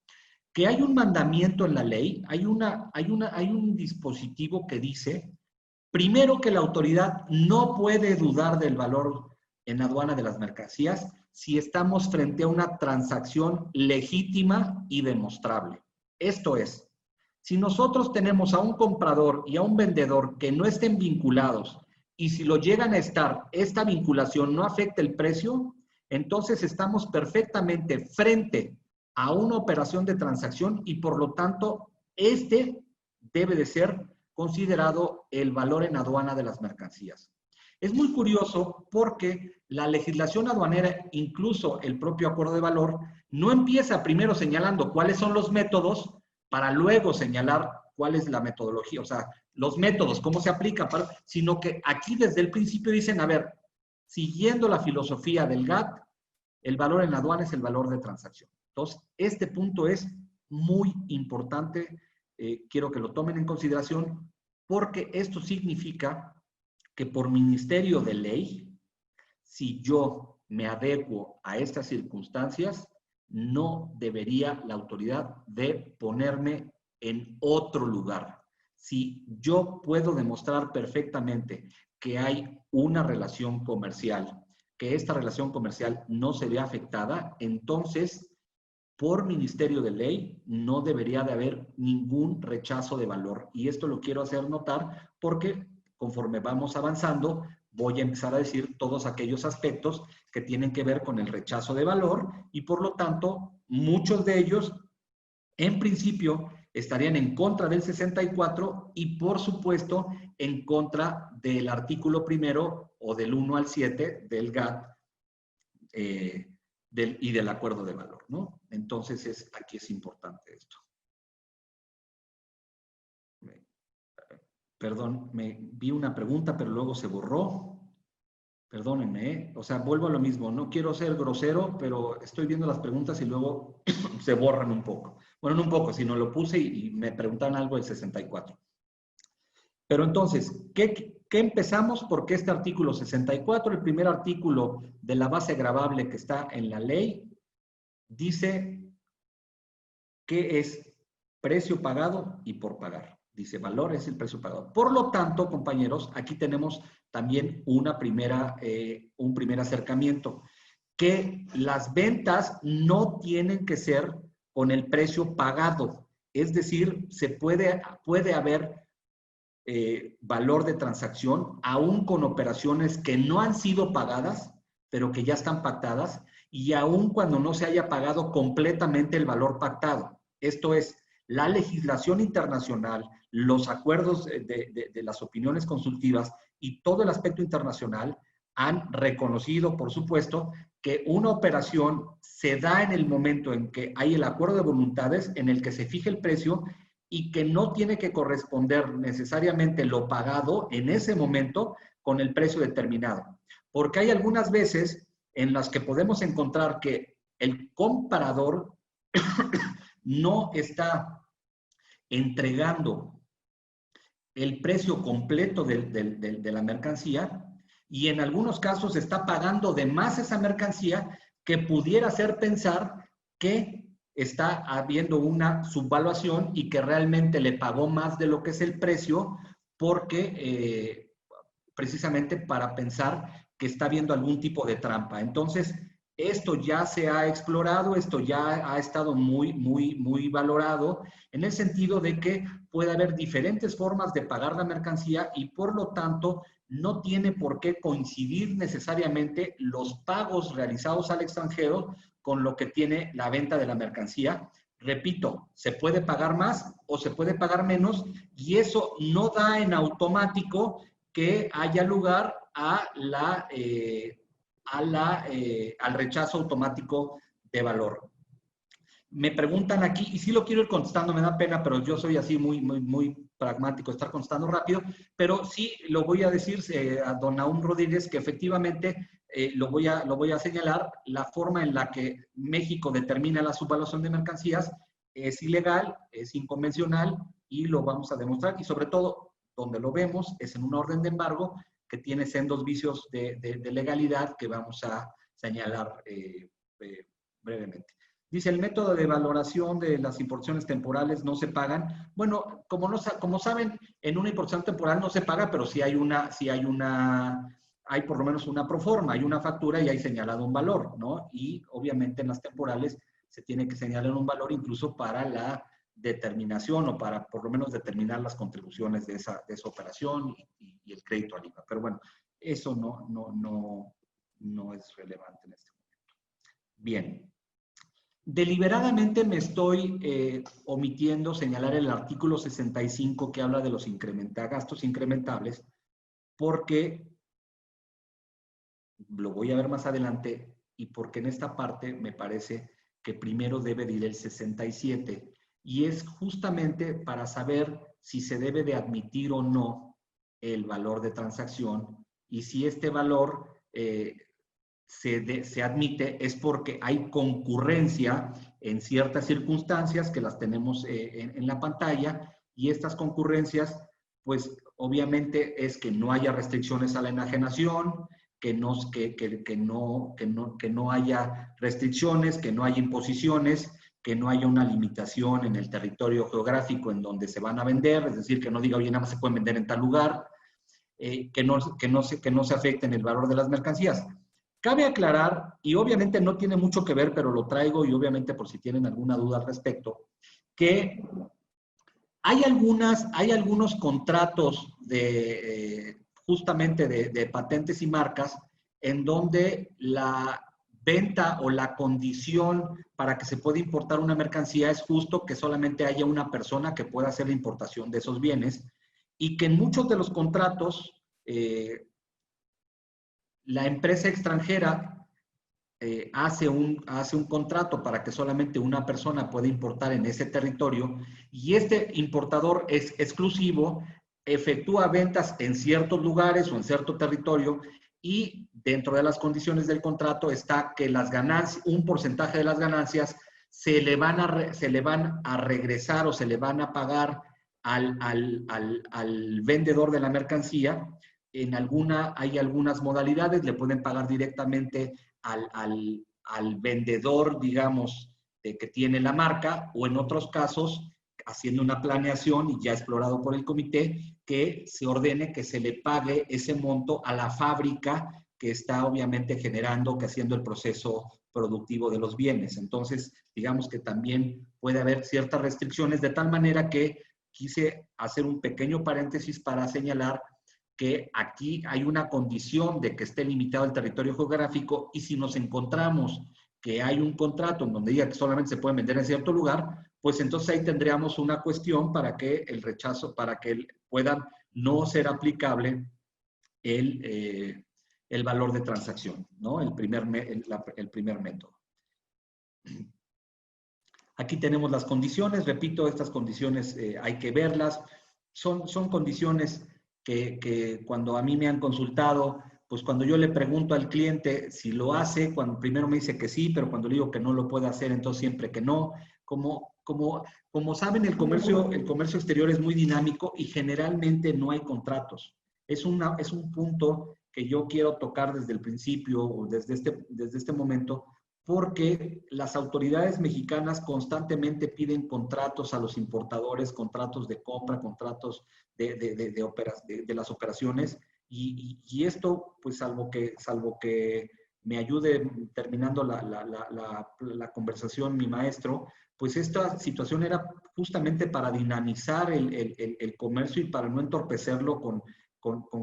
S6: Que hay un mandamiento en la ley, hay un dispositivo que dice, primero, que la autoridad no puede dudar del valor en aduana de las mercancías si estamos frente a una transacción legítima y demostrable. Esto es, si nosotros tenemos a un comprador y a un vendedor que no estén vinculados y si lo llegan a estar, esta vinculación no afecta el precio, entonces estamos perfectamente frente a una operación de transacción y por lo tanto este debe de ser considerado el valor en aduana de las mercancías. Es muy curioso porque la legislación aduanera, incluso el propio acuerdo de valor, no empieza primero señalando cuáles son los métodos para luego señalar cuál es la metodología, o sea, los métodos, cómo se aplica, sino que aquí desde el principio dicen, a ver, siguiendo la filosofía del GATT, el valor en aduana es el valor de transacción. Entonces, este punto es muy importante, quiero que lo tomen en consideración, porque esto significa que por ministerio de ley, si yo me adecuo a estas circunstancias, no debería la autoridad de ponerme en otro lugar. Si yo puedo demostrar perfectamente que hay una relación comercial, que esta relación comercial no se ve afectada, entonces, por ministerio de ley, no debería de haber ningún rechazo de valor. Y esto lo quiero hacer notar porque conforme vamos avanzando, voy a empezar a decir todos aquellos aspectos que tienen que ver con el rechazo de valor y por lo tanto, muchos de ellos, en principio, estarían en contra del 64 y por supuesto en contra del artículo primero o del 1 al 7 del GATT y del acuerdo de valor, ¿no? Entonces, aquí es importante esto. Perdón, me vi una pregunta, pero luego se borró. Perdónenme, ¿eh? O sea, vuelvo a lo mismo. No quiero ser grosero, pero estoy viendo las preguntas y luego se borran un poco. Bueno, no un poco, sino lo puse y me preguntan algo del 64. Pero entonces, ¿qué empezamos? Porque este artículo 64, el primer artículo de la base gravable que está en la ley, dice que es precio pagado y por pagar. Dice, valor es el precio pagado. Por lo tanto, compañeros, aquí tenemos también un primer acercamiento, que las ventas no tienen que ser con el precio pagado. Es decir, puede haber valor de transacción, aún con operaciones que no han sido pagadas, pero que ya están pactadas, y aún cuando no se haya pagado completamente el valor pactado. Esto es, la legislación internacional, los acuerdos de las opiniones consultivas y todo el aspecto internacional han reconocido, por supuesto, que una operación se da en el momento en que hay el acuerdo de voluntades en el que se fija el precio y que no tiene que corresponder necesariamente lo pagado en ese momento con el precio determinado. Porque hay algunas veces en las que podemos encontrar que el comprador no está entregando el precio completo de la mercancía y en algunos casos está pagando de más esa mercancía que pudiera hacer pensar que está habiendo una subvaluación y que realmente le pagó más de lo que es el precio porque precisamente para pensar que está habiendo algún tipo de trampa. Entonces, esto ya se ha explorado, esto ya ha estado muy valorado en el sentido de que puede haber diferentes formas de pagar la mercancía y por lo tanto no tiene por qué coincidir necesariamente los pagos realizados al extranjero con lo que tiene la venta de la mercancía. Repito, se puede pagar más o se puede pagar menos y eso no da en automático que haya lugar al rechazo automático de valor. Me preguntan aquí, y sí lo quiero ir contestando, me da pena, pero yo soy así muy pragmático, estar contestando rápido, pero sí lo voy a decir a don Nahum Rodríguez que efectivamente lo voy a señalar, la forma en la que México determina la subvaluación de mercancías es ilegal, es inconvencional y lo vamos a demostrar y sobre todo donde lo vemos es en una orden de embargo que tiene sendos vicios de legalidad que vamos a señalar brevemente. Dice, el método de valoración de las importaciones temporales no se pagan. Bueno, como saben, en una importación temporal no se paga, pero sí hay por lo menos una proforma, hay una factura y hay señalado un valor, ¿no? Y obviamente en las temporales se tiene que señalar un valor incluso para la determinación o para por lo menos determinar las contribuciones de esa operación y el crédito al IVA. Pero bueno, eso no es relevante en este momento. Bien. Deliberadamente me estoy omitiendo señalar el artículo 65 que habla de los gastos incrementables porque lo voy a ver más adelante y porque en esta parte me parece que primero debe de ir el 67 y es justamente para saber si se debe de admitir o no el valor de transacción y si este valor se admite es porque hay concurrencia en ciertas circunstancias que las tenemos en la pantalla y estas concurrencias pues obviamente es que no haya restricciones a la enajenación, que no haya restricciones, que no haya imposiciones, que no haya una limitación en el territorio geográfico en donde se van a vender, es decir, que no diga, oye, nada más se pueden vender en tal lugar, que no se afecte en el valor de las mercancías. Cabe aclarar, y obviamente no tiene mucho que ver, pero lo traigo y obviamente por si tienen alguna duda al respecto, que hay algunos contratos justamente de patentes y marcas en donde la venta o la condición para que se pueda importar una mercancía es justo que solamente haya una persona que pueda hacer la importación de esos bienes y que en muchos de los contratos la empresa extranjera hace un contrato para que solamente una persona pueda importar en ese territorio y este importador es exclusivo, efectúa ventas en ciertos lugares o en cierto territorio y dentro de las condiciones del contrato está que las ganancias, un porcentaje de las ganancias se le van a regresar o se le van a pagar al vendedor de la mercancía. Hay algunas modalidades, le pueden pagar directamente al vendedor, digamos, que tiene la marca, o en otros casos, haciendo una planeación y ya explorado por el comité, que se ordene que se le pague ese monto a la fábrica que está obviamente generando, que haciendo el proceso productivo de los bienes. Entonces, digamos que también puede haber ciertas restricciones, de tal manera que quise hacer un pequeño paréntesis para señalar que aquí hay una condición de que esté limitado el territorio geográfico y si nos encontramos que hay un contrato en donde diga que solamente se puede vender en cierto lugar, pues entonces ahí tendríamos una cuestión para que el rechazo, para que puedan no ser aplicable el valor de transacción, ¿no? El primer método. Aquí tenemos las condiciones, repito, estas condiciones hay que verlas, son condiciones que cuando a mí me han consultado, pues cuando yo le pregunto al cliente si lo hace, cuando primero me dice que sí, pero cuando le digo que no lo puede hacer, entonces siempre que no. Como saben, el comercio exterior es muy dinámico y generalmente no hay contratos. Es un punto que yo quiero tocar desde el principio o desde este momento, porque las autoridades mexicanas constantemente piden contratos a los importadores, contratos de compra, contratos de las operaciones, y esto, pues salvo que me ayude terminando la conversación mi maestro, pues esta situación era justamente para dinamizar el comercio y para no entorpecerlo con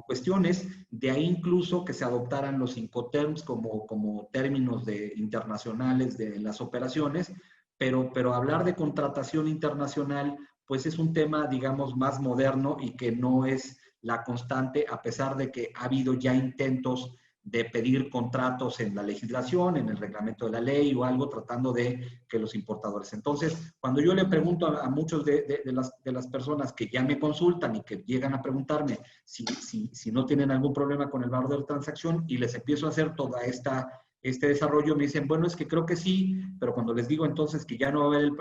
S6: cuestiones, de ahí incluso que se adoptaran los Incoterms como términos internacionales de las operaciones, pero hablar de contratación internacional, pues es un tema, digamos, más moderno y que no es la constante, a pesar de que ha habido ya intentos de pedir contratos en la legislación, en el reglamento de la ley o algo, tratando de que los importadores. Entonces, cuando yo le pregunto a muchos de las personas que ya me consultan y que llegan a preguntarme si no tienen algún problema con el valor de la transacción, y les empiezo a hacer toda este desarrollo, me dicen, bueno, es que creo que sí, pero cuando les digo entonces que ya no va a haber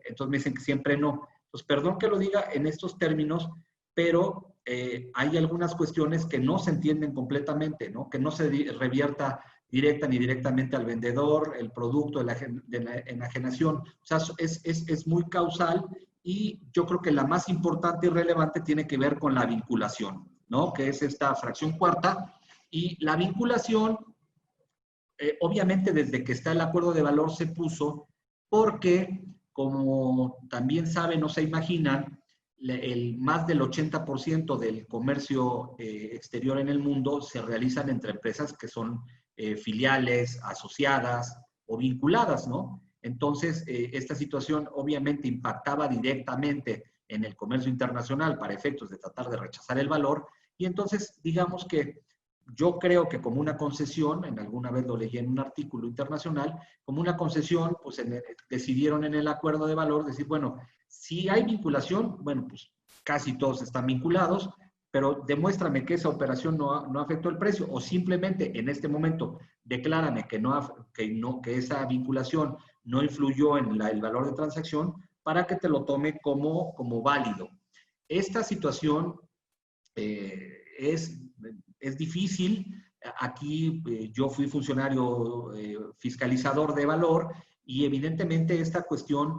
S6: entonces me dicen que siempre no. Entonces, perdón que lo diga en estos términos, pero hay algunas cuestiones que no se entienden completamente, ¿no? Que no se revierta directa ni directamente al vendedor, el producto de la enajenación. O sea, es muy causal, y yo creo que la más importante y relevante tiene que ver con la vinculación, ¿no? Que es esta fracción cuarta. Y la vinculación, obviamente desde que está el acuerdo de valor se puso porque, como también saben o se imaginan, más del 80% del comercio exterior en el mundo se realizan entre empresas que son filiales, asociadas o vinculadas, ¿no? Entonces, esta situación obviamente impactaba directamente en el comercio internacional para efectos de tratar de rechazar el valor, y entonces, digamos que yo creo que como una concesión, alguna vez lo leí en un artículo internacional, como una concesión, pues decidieron en el acuerdo de valor decir, bueno, si hay vinculación, bueno, pues casi todos están vinculados, pero demuéstrame que esa operación no afectó el precio, o simplemente en este momento declárame que esa vinculación no influyó en el valor de transacción, para que te lo tome como válido. Esta situación es difícil. Aquí yo fui funcionario fiscalizador de valor, y evidentemente esta cuestión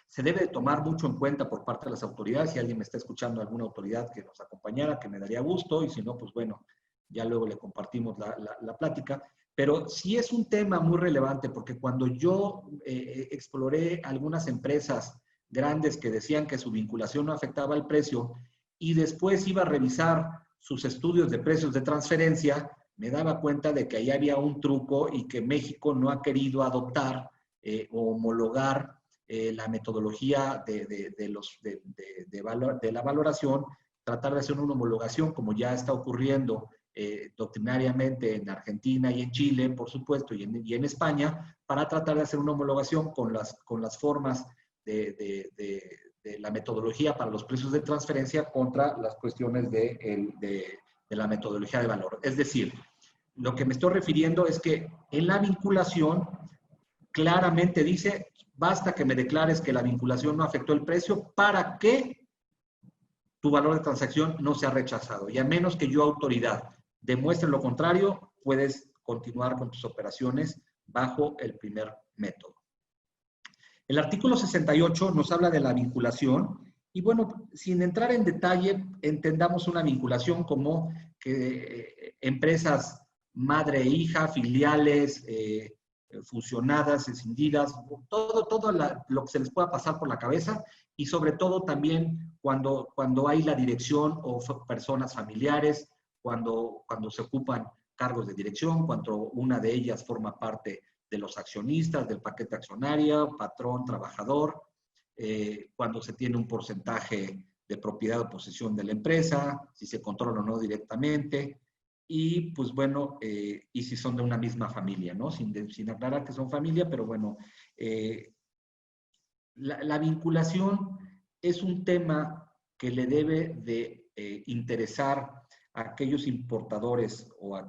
S6: se debe de tomar mucho en cuenta por parte de las autoridades. Si alguien me está escuchando, alguna autoridad que nos acompañara, que me daría gusto, y si no, pues bueno, ya luego le compartimos la plática. Pero sí es un tema muy relevante, porque cuando yo exploré algunas empresas grandes que decían que su vinculación no afectaba el precio, y después iba a revisar sus estudios de precios de transferencia, me daba cuenta de que ahí había un truco, y que México no ha querido adoptar o homologar la metodología de la valoración, tratar de hacer una homologación como ya está ocurriendo doctrinariamente en Argentina y en Chile, por supuesto, y en España, para tratar de hacer una homologación con las formas de la metodología para los precios de transferencia contra las cuestiones de la metodología de valor. Es decir, lo que me estoy refiriendo es que en la vinculación claramente dice, basta que me declares que la vinculación no afectó el precio para que tu valor de transacción no sea rechazado. Y a menos que yo, autoridad, demuestre lo contrario, puedes continuar con tus operaciones bajo el primer método. El artículo 68 nos habla de la vinculación, y bueno, sin entrar en detalle, entendamos una vinculación como que empresas madre e hija, filiales, fusionadas, escindidas, todo lo que se les pueda pasar por la cabeza, y sobre todo también cuando hay la dirección o personas familiares, cuando se ocupan cargos de dirección, cuando una de ellas forma parte de los accionistas, del paquete accionario, patrón, trabajador, cuando se tiene un porcentaje de propiedad o posesión de la empresa, si se controla o no directamente, y pues bueno, y si son de una misma familia, ¿no? Sin aclarar que son familia, pero bueno, la vinculación es un tema que le debe de interesar a aquellos importadores o a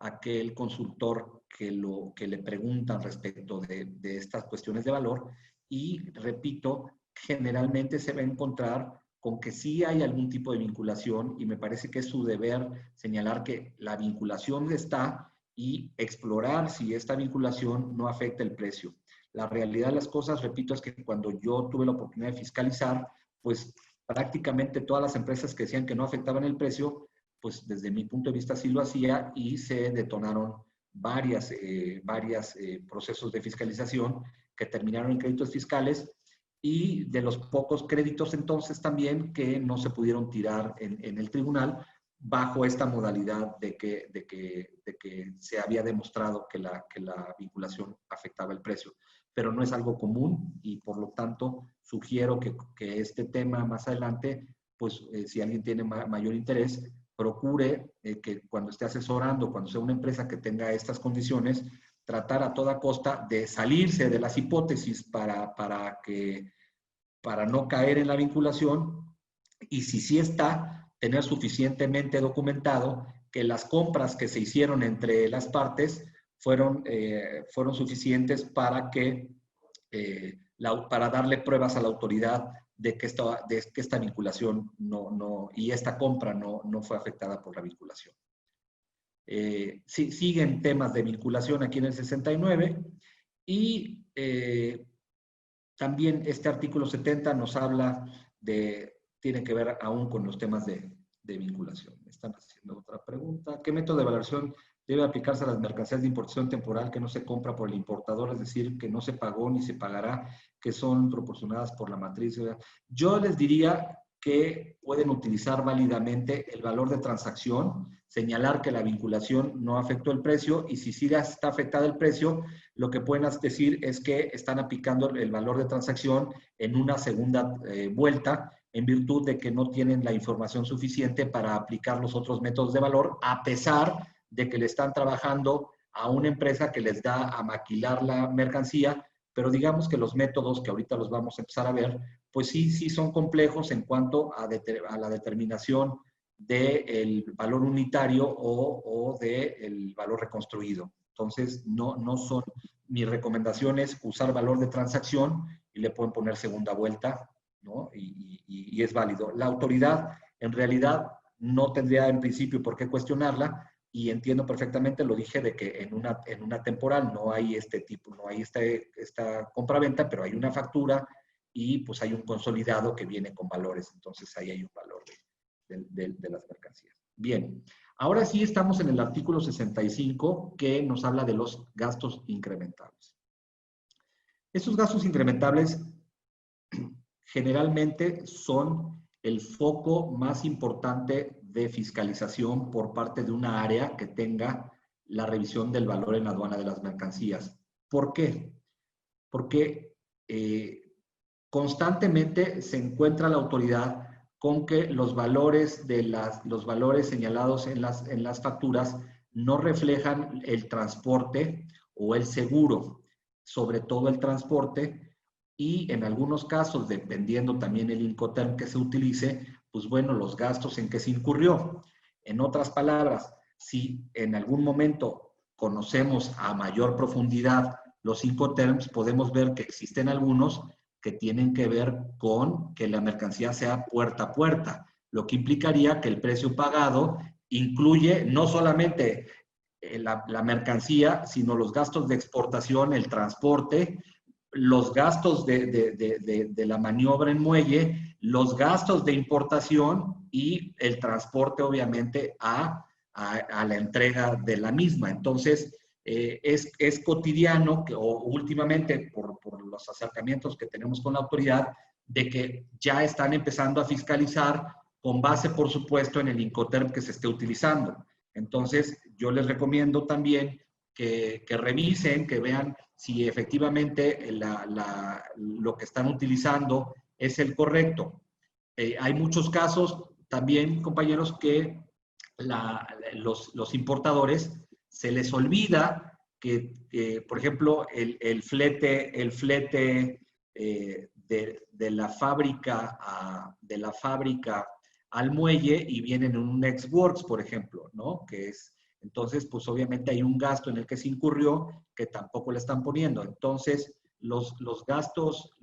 S6: aquel consultor que le preguntan respecto de estas cuestiones de valor, y repito, generalmente se va a encontrar con que sí hay algún tipo de vinculación y me parece que es su deber señalar que la vinculación está y explorar si esta vinculación no afecta el precio. La realidad de las cosas, repito, es que cuando yo tuve la oportunidad de fiscalizar, pues prácticamente todas las empresas que decían que no afectaban el precio, pues desde mi punto de vista sí lo hacía y se detonaron varios procesos de fiscalización que terminaron en créditos fiscales y de los pocos créditos entonces también que no se pudieron tirar en el tribunal bajo esta modalidad de que se había demostrado que la vinculación afectaba el precio. Pero no es algo común y por lo tanto sugiero que este tema más adelante, pues si alguien tiene mayor interés, procure que cuando esté asesorando, cuando sea una empresa que tenga estas condiciones, tratar a toda costa de salirse de las hipótesis para no caer en la vinculación y si sí está, tener suficientemente documentado que las compras que se hicieron entre las partes fueron suficientes para darle pruebas a la autoridad de que esta vinculación y esta compra no fue afectada por la vinculación. Siguen temas de vinculación aquí en el 69 y también este artículo 70 nos habla tiene que ver aún con los temas de vinculación. Me están haciendo otra pregunta. ¿Qué método de valoración debe aplicarse a las mercancías de importación temporal que no se compra por el importador, es decir, que no se pagó ni se pagará, que son proporcionadas por la matriz? Yo les diría que pueden utilizar válidamente el valor de transacción, señalar que la vinculación no afectó el precio y si sí está afectado el precio, lo que pueden decir es que están aplicando el valor de transacción en una segunda vuelta en virtud de que no tienen la información suficiente para aplicar los otros métodos de valor, a pesar de que le están trabajando a una empresa que les da a maquilar la mercancía, pero digamos que los métodos que ahorita los vamos a empezar a ver, pues sí son complejos en cuanto a la determinación del valor unitario o del valor reconstruido. Entonces, no son, mi recomendación es usar valor de transacción y le pueden poner segunda vuelta, ¿no? Y es válido. La autoridad, en realidad, no tendría en principio por qué cuestionarla, y entiendo perfectamente, lo dije, de que en una temporal no hay esta compraventa, pero hay una factura y pues hay un consolidado que viene con valores. Entonces ahí hay un valor de las mercancías. Bien, ahora sí estamos en el artículo 65 que nos habla de los gastos incrementables. Estos gastos incrementables generalmente son el foco más importante de fiscalización por parte de una área que tenga la revisión del valor en la aduana de las mercancías. ¿Por qué? Porque constantemente se encuentra la autoridad con que los valores señalados en las facturas no reflejan el transporte o el seguro, sobre todo el transporte, y en algunos casos, dependiendo también el Incoterm que se utilice, pues bueno, los gastos en que se incurrió. En otras palabras, si en algún momento conocemos a mayor profundidad los Incoterms, podemos ver que existen algunos que tienen que ver con que la mercancía sea puerta a puerta, lo que implicaría que el precio pagado incluye no solamente la mercancía, sino los gastos de exportación, el transporte, los gastos de la maniobra en muelle, los gastos de importación y el transporte, obviamente, a la entrega de la misma. Entonces, es cotidiano, o últimamente, por los acercamientos que tenemos con la autoridad, de que ya están empezando a fiscalizar con base, por supuesto, en el Incoterm que se esté utilizando. Entonces, yo les recomiendo también que revisen, que vean si efectivamente lo que están utilizando es el correcto. Hay muchos casos también, compañeros, que los importadores se les olvida que por ejemplo, el flete de la fábrica al muelle y vienen en un ex-works, por ejemplo, ¿no? Entonces, pues obviamente hay un gasto en el que se incurrió que tampoco le están poniendo. Entonces, los gastos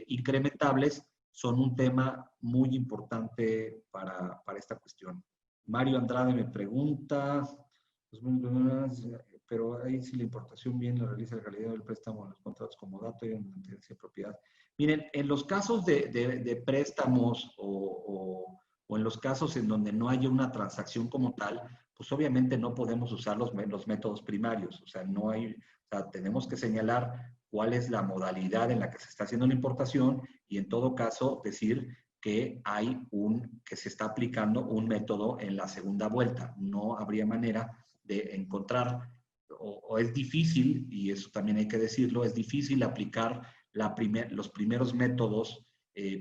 S6: incrementables son un tema muy importante para esta cuestión. Mario Andrade me pregunta, pero ahí si la importación bien la realiza la calidad del préstamo en los contratos como dato y en la tenencia de propiedad. Miren, en los casos de préstamos o en los casos en donde no haya una transacción como tal, pues obviamente no podemos usar los métodos primarios. O sea, tenemos que señalar cuál es la modalidad en la que se está haciendo la importación y en todo caso decir que que se está aplicando un método en la segunda vuelta. No habría manera de encontrar, o es difícil, y eso también hay que decirlo, es difícil aplicar los primeros métodos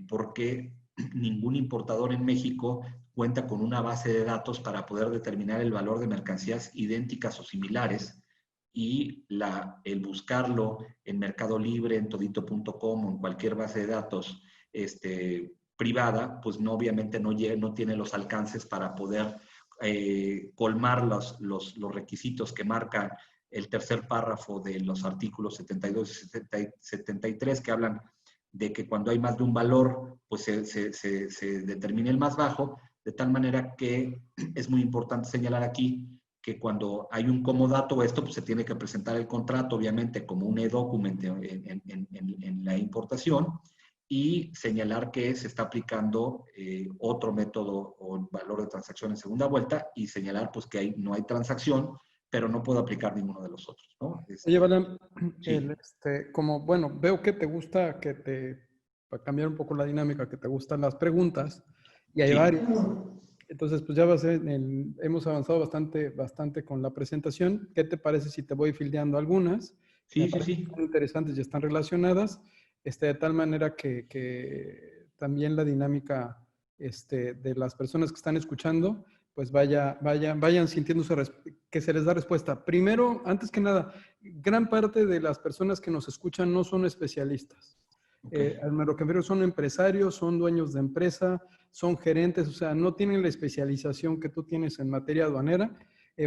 S6: porque ningún importador en México cuenta con una base de datos para poder determinar el valor de mercancías idénticas o similares, y el buscarlo en Mercado Libre, en todito.com o en cualquier base de datos privada, pues obviamente no tiene los alcances para poder colmar los requisitos que marca el tercer párrafo de los artículos 72 y 73, que hablan de que cuando hay más de un valor, pues se determine el más bajo, de tal manera que es muy importante señalar aquí que cuando hay un comodato esto, pues se tiene que presentar el contrato, obviamente, como un e-document en la importación, y señalar que se está aplicando otro método o valor de transacción en segunda vuelta, y señalar pues que no hay transacción, pero no puedo aplicar ninguno de los otros, ¿no?
S3: Oye, Balam,
S6: sí.
S3: como, bueno, veo que te gusta para cambiar un poco la dinámica, que te gustan las preguntas, y hay
S6: Sí.
S3: varias. Entonces, pues ya hemos avanzado bastante con la presentación. ¿Qué te parece si te voy fildeando algunas?
S6: Sí.
S3: Son interesantes y están relacionadas, de tal manera que también la dinámica de las personas que están escuchando, pues vayan sintiéndose que se les da respuesta. Primero, antes que nada, gran parte de las personas que nos escuchan no son especialistas.
S6: Okay.
S3: Me lo que refiero, son empresarios, son dueños de empresa, son gerentes, o sea, no tienen la especialización que tú tienes en materia aduanera.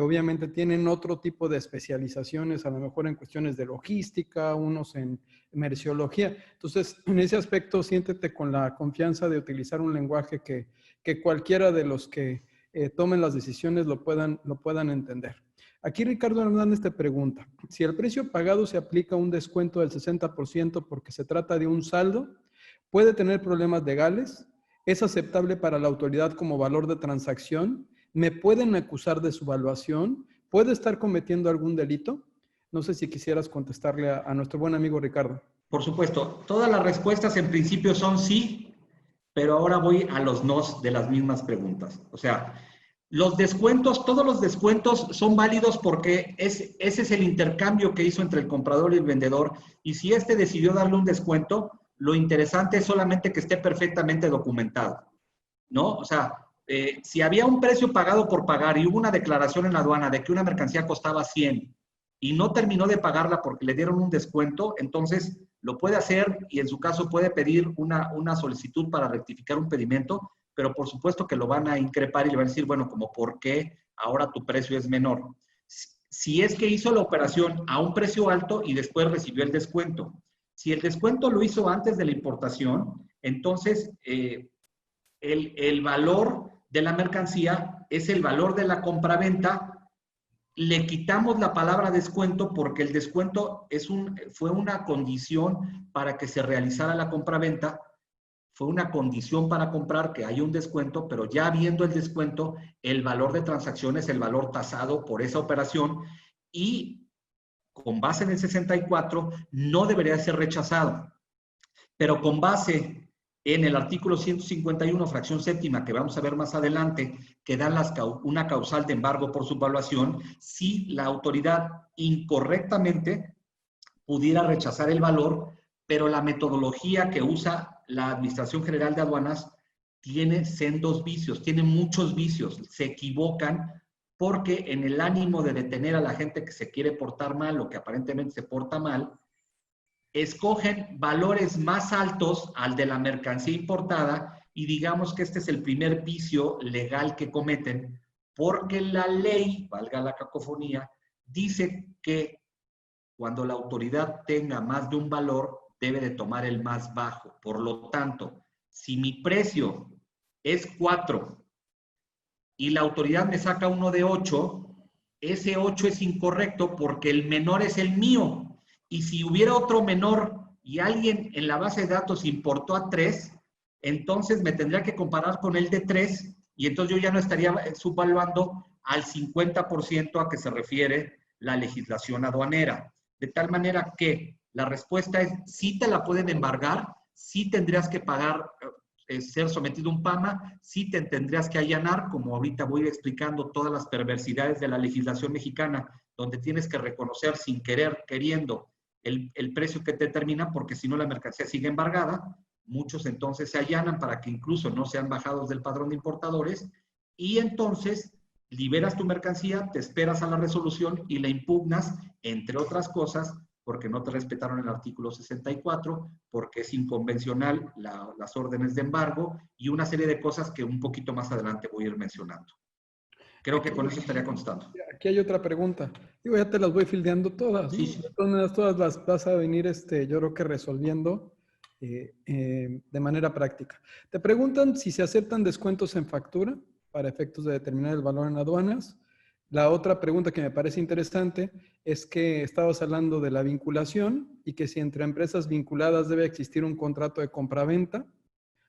S3: Obviamente tienen otro tipo de especializaciones, a lo mejor en cuestiones de logística, unos en merciología. Entonces, en ese aspecto, siéntete con la confianza de utilizar un lenguaje que cualquiera de los que tomen las decisiones lo puedan entender. Aquí Ricardo Hernández te pregunta, si el precio pagado se aplica un descuento del 60% porque se trata de un saldo, ¿puede tener problemas legales? ¿Es aceptable para la autoridad como valor de transacción? ¿Me pueden acusar de subvaluación? ¿Puede estar cometiendo algún delito? No sé si quisieras contestarle a nuestro buen amigo Ricardo.
S6: Por supuesto, todas las respuestas en principio son sí, pero ahora voy a los nos de las mismas preguntas. O sea, los descuentos, todos los descuentos son válidos porque ese es el intercambio que hizo entre el comprador y el vendedor, y si éste decidió darle un descuento, lo interesante es solamente que esté perfectamente documentado, ¿no? O sea, si había un precio pagado por pagar y hubo una declaración en la aduana de que una mercancía costaba 100 y no terminó de pagarla porque le dieron un descuento, entonces lo puede hacer y en su caso puede pedir una solicitud para rectificar un pedimento, pero por supuesto que lo van a increpar y le van a decir, bueno, como por qué ahora tu precio es menor. Si es que hizo la operación a un precio alto y después recibió el descuento. Si el descuento lo hizo antes de la importación, entonces el valor de la mercancía es el valor de la compraventa. Le quitamos la palabra descuento porque el descuento fue una condición para que se realizara la compraventa. Fue una condición para comprar que haya un descuento, pero ya habiendo el descuento, el valor de transacción es el valor tasado por esa operación y con base en el 64 no debería ser rechazado. Pero con base en el artículo 151, fracción séptima, que vamos a ver más adelante, que da una causal de embargo por subvaluación, si la autoridad incorrectamente pudiera rechazar el valor, pero la metodología que usa la Administración General de Aduanas tiene sendos vicios, tiene muchos vicios, se equivocan porque en el ánimo de detener a la gente que se quiere portar mal o que aparentemente se porta mal, escogen valores más altos al de la mercancía importada y digamos que este es el primer vicio legal que cometen porque la ley, valga la cacofonía, dice que cuando la autoridad tenga más de un valor, debe de tomar el más bajo. Por lo tanto, Si mi precio es 4 y la autoridad me saca uno de 8, ese 8 es incorrecto porque el menor es el mío. Y si hubiera otro menor y alguien en la base de datos importó a 3, entonces me tendría que comparar con el de 3 y entonces yo ya no estaría subvaluando al 50% a que se refiere la legislación aduanera. De tal manera que la respuesta es, sí te la pueden embargar, sí tendrías que pagar, ser sometido a un PAMA, sí te tendrías que allanar, como ahorita voy explicando todas las perversidades de la legislación mexicana, donde tienes que reconocer sin querer, queriendo, el precio que te determina, porque si no la mercancía sigue embargada. Muchos entonces se allanan para que incluso no sean bajados del padrón de importadores y entonces liberas tu mercancía, te esperas a la resolución y la impugnas, entre otras cosas, porque no te respetaron el artículo 64, porque es inconvencional las órdenes de embargo y una serie de cosas que un poquito más adelante voy a ir mencionando. Creo que con eso estaría contestando.
S3: Aquí hay otra pregunta. Digo, ya te las voy fildeando todas.
S6: Sí, sí.
S3: Todas las vas a venir, yo creo que resolviendo de manera práctica. Te preguntan si se aceptan descuentos en factura para efectos de determinar el valor en aduanas. La otra pregunta que me parece interesante es que estabas hablando de la vinculación y que si entre empresas vinculadas debe existir un contrato de compraventa.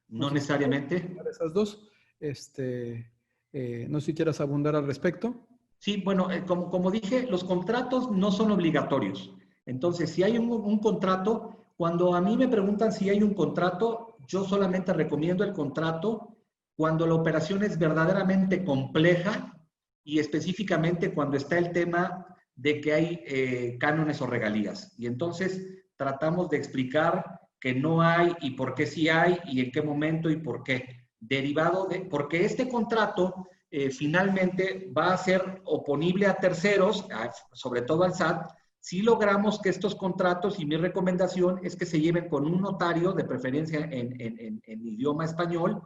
S6: No necesariamente.
S3: Esas dos. No sé si quieras abundar al respecto.
S6: Sí, bueno, como dije, los contratos no son obligatorios. Entonces, si hay un contrato, cuando a mí me preguntan si hay un contrato, yo solamente recomiendo el contrato cuando la operación es verdaderamente compleja y específicamente cuando está el tema de que hay cánones o regalías. Y entonces tratamos de explicar que no hay y por qué sí hay y en qué momento y por qué. Derivado de, porque este contrato finalmente va a ser oponible a terceros, sobre todo al SAT, si logramos que estos contratos, y mi recomendación es que se lleven con un notario, de preferencia en idioma español,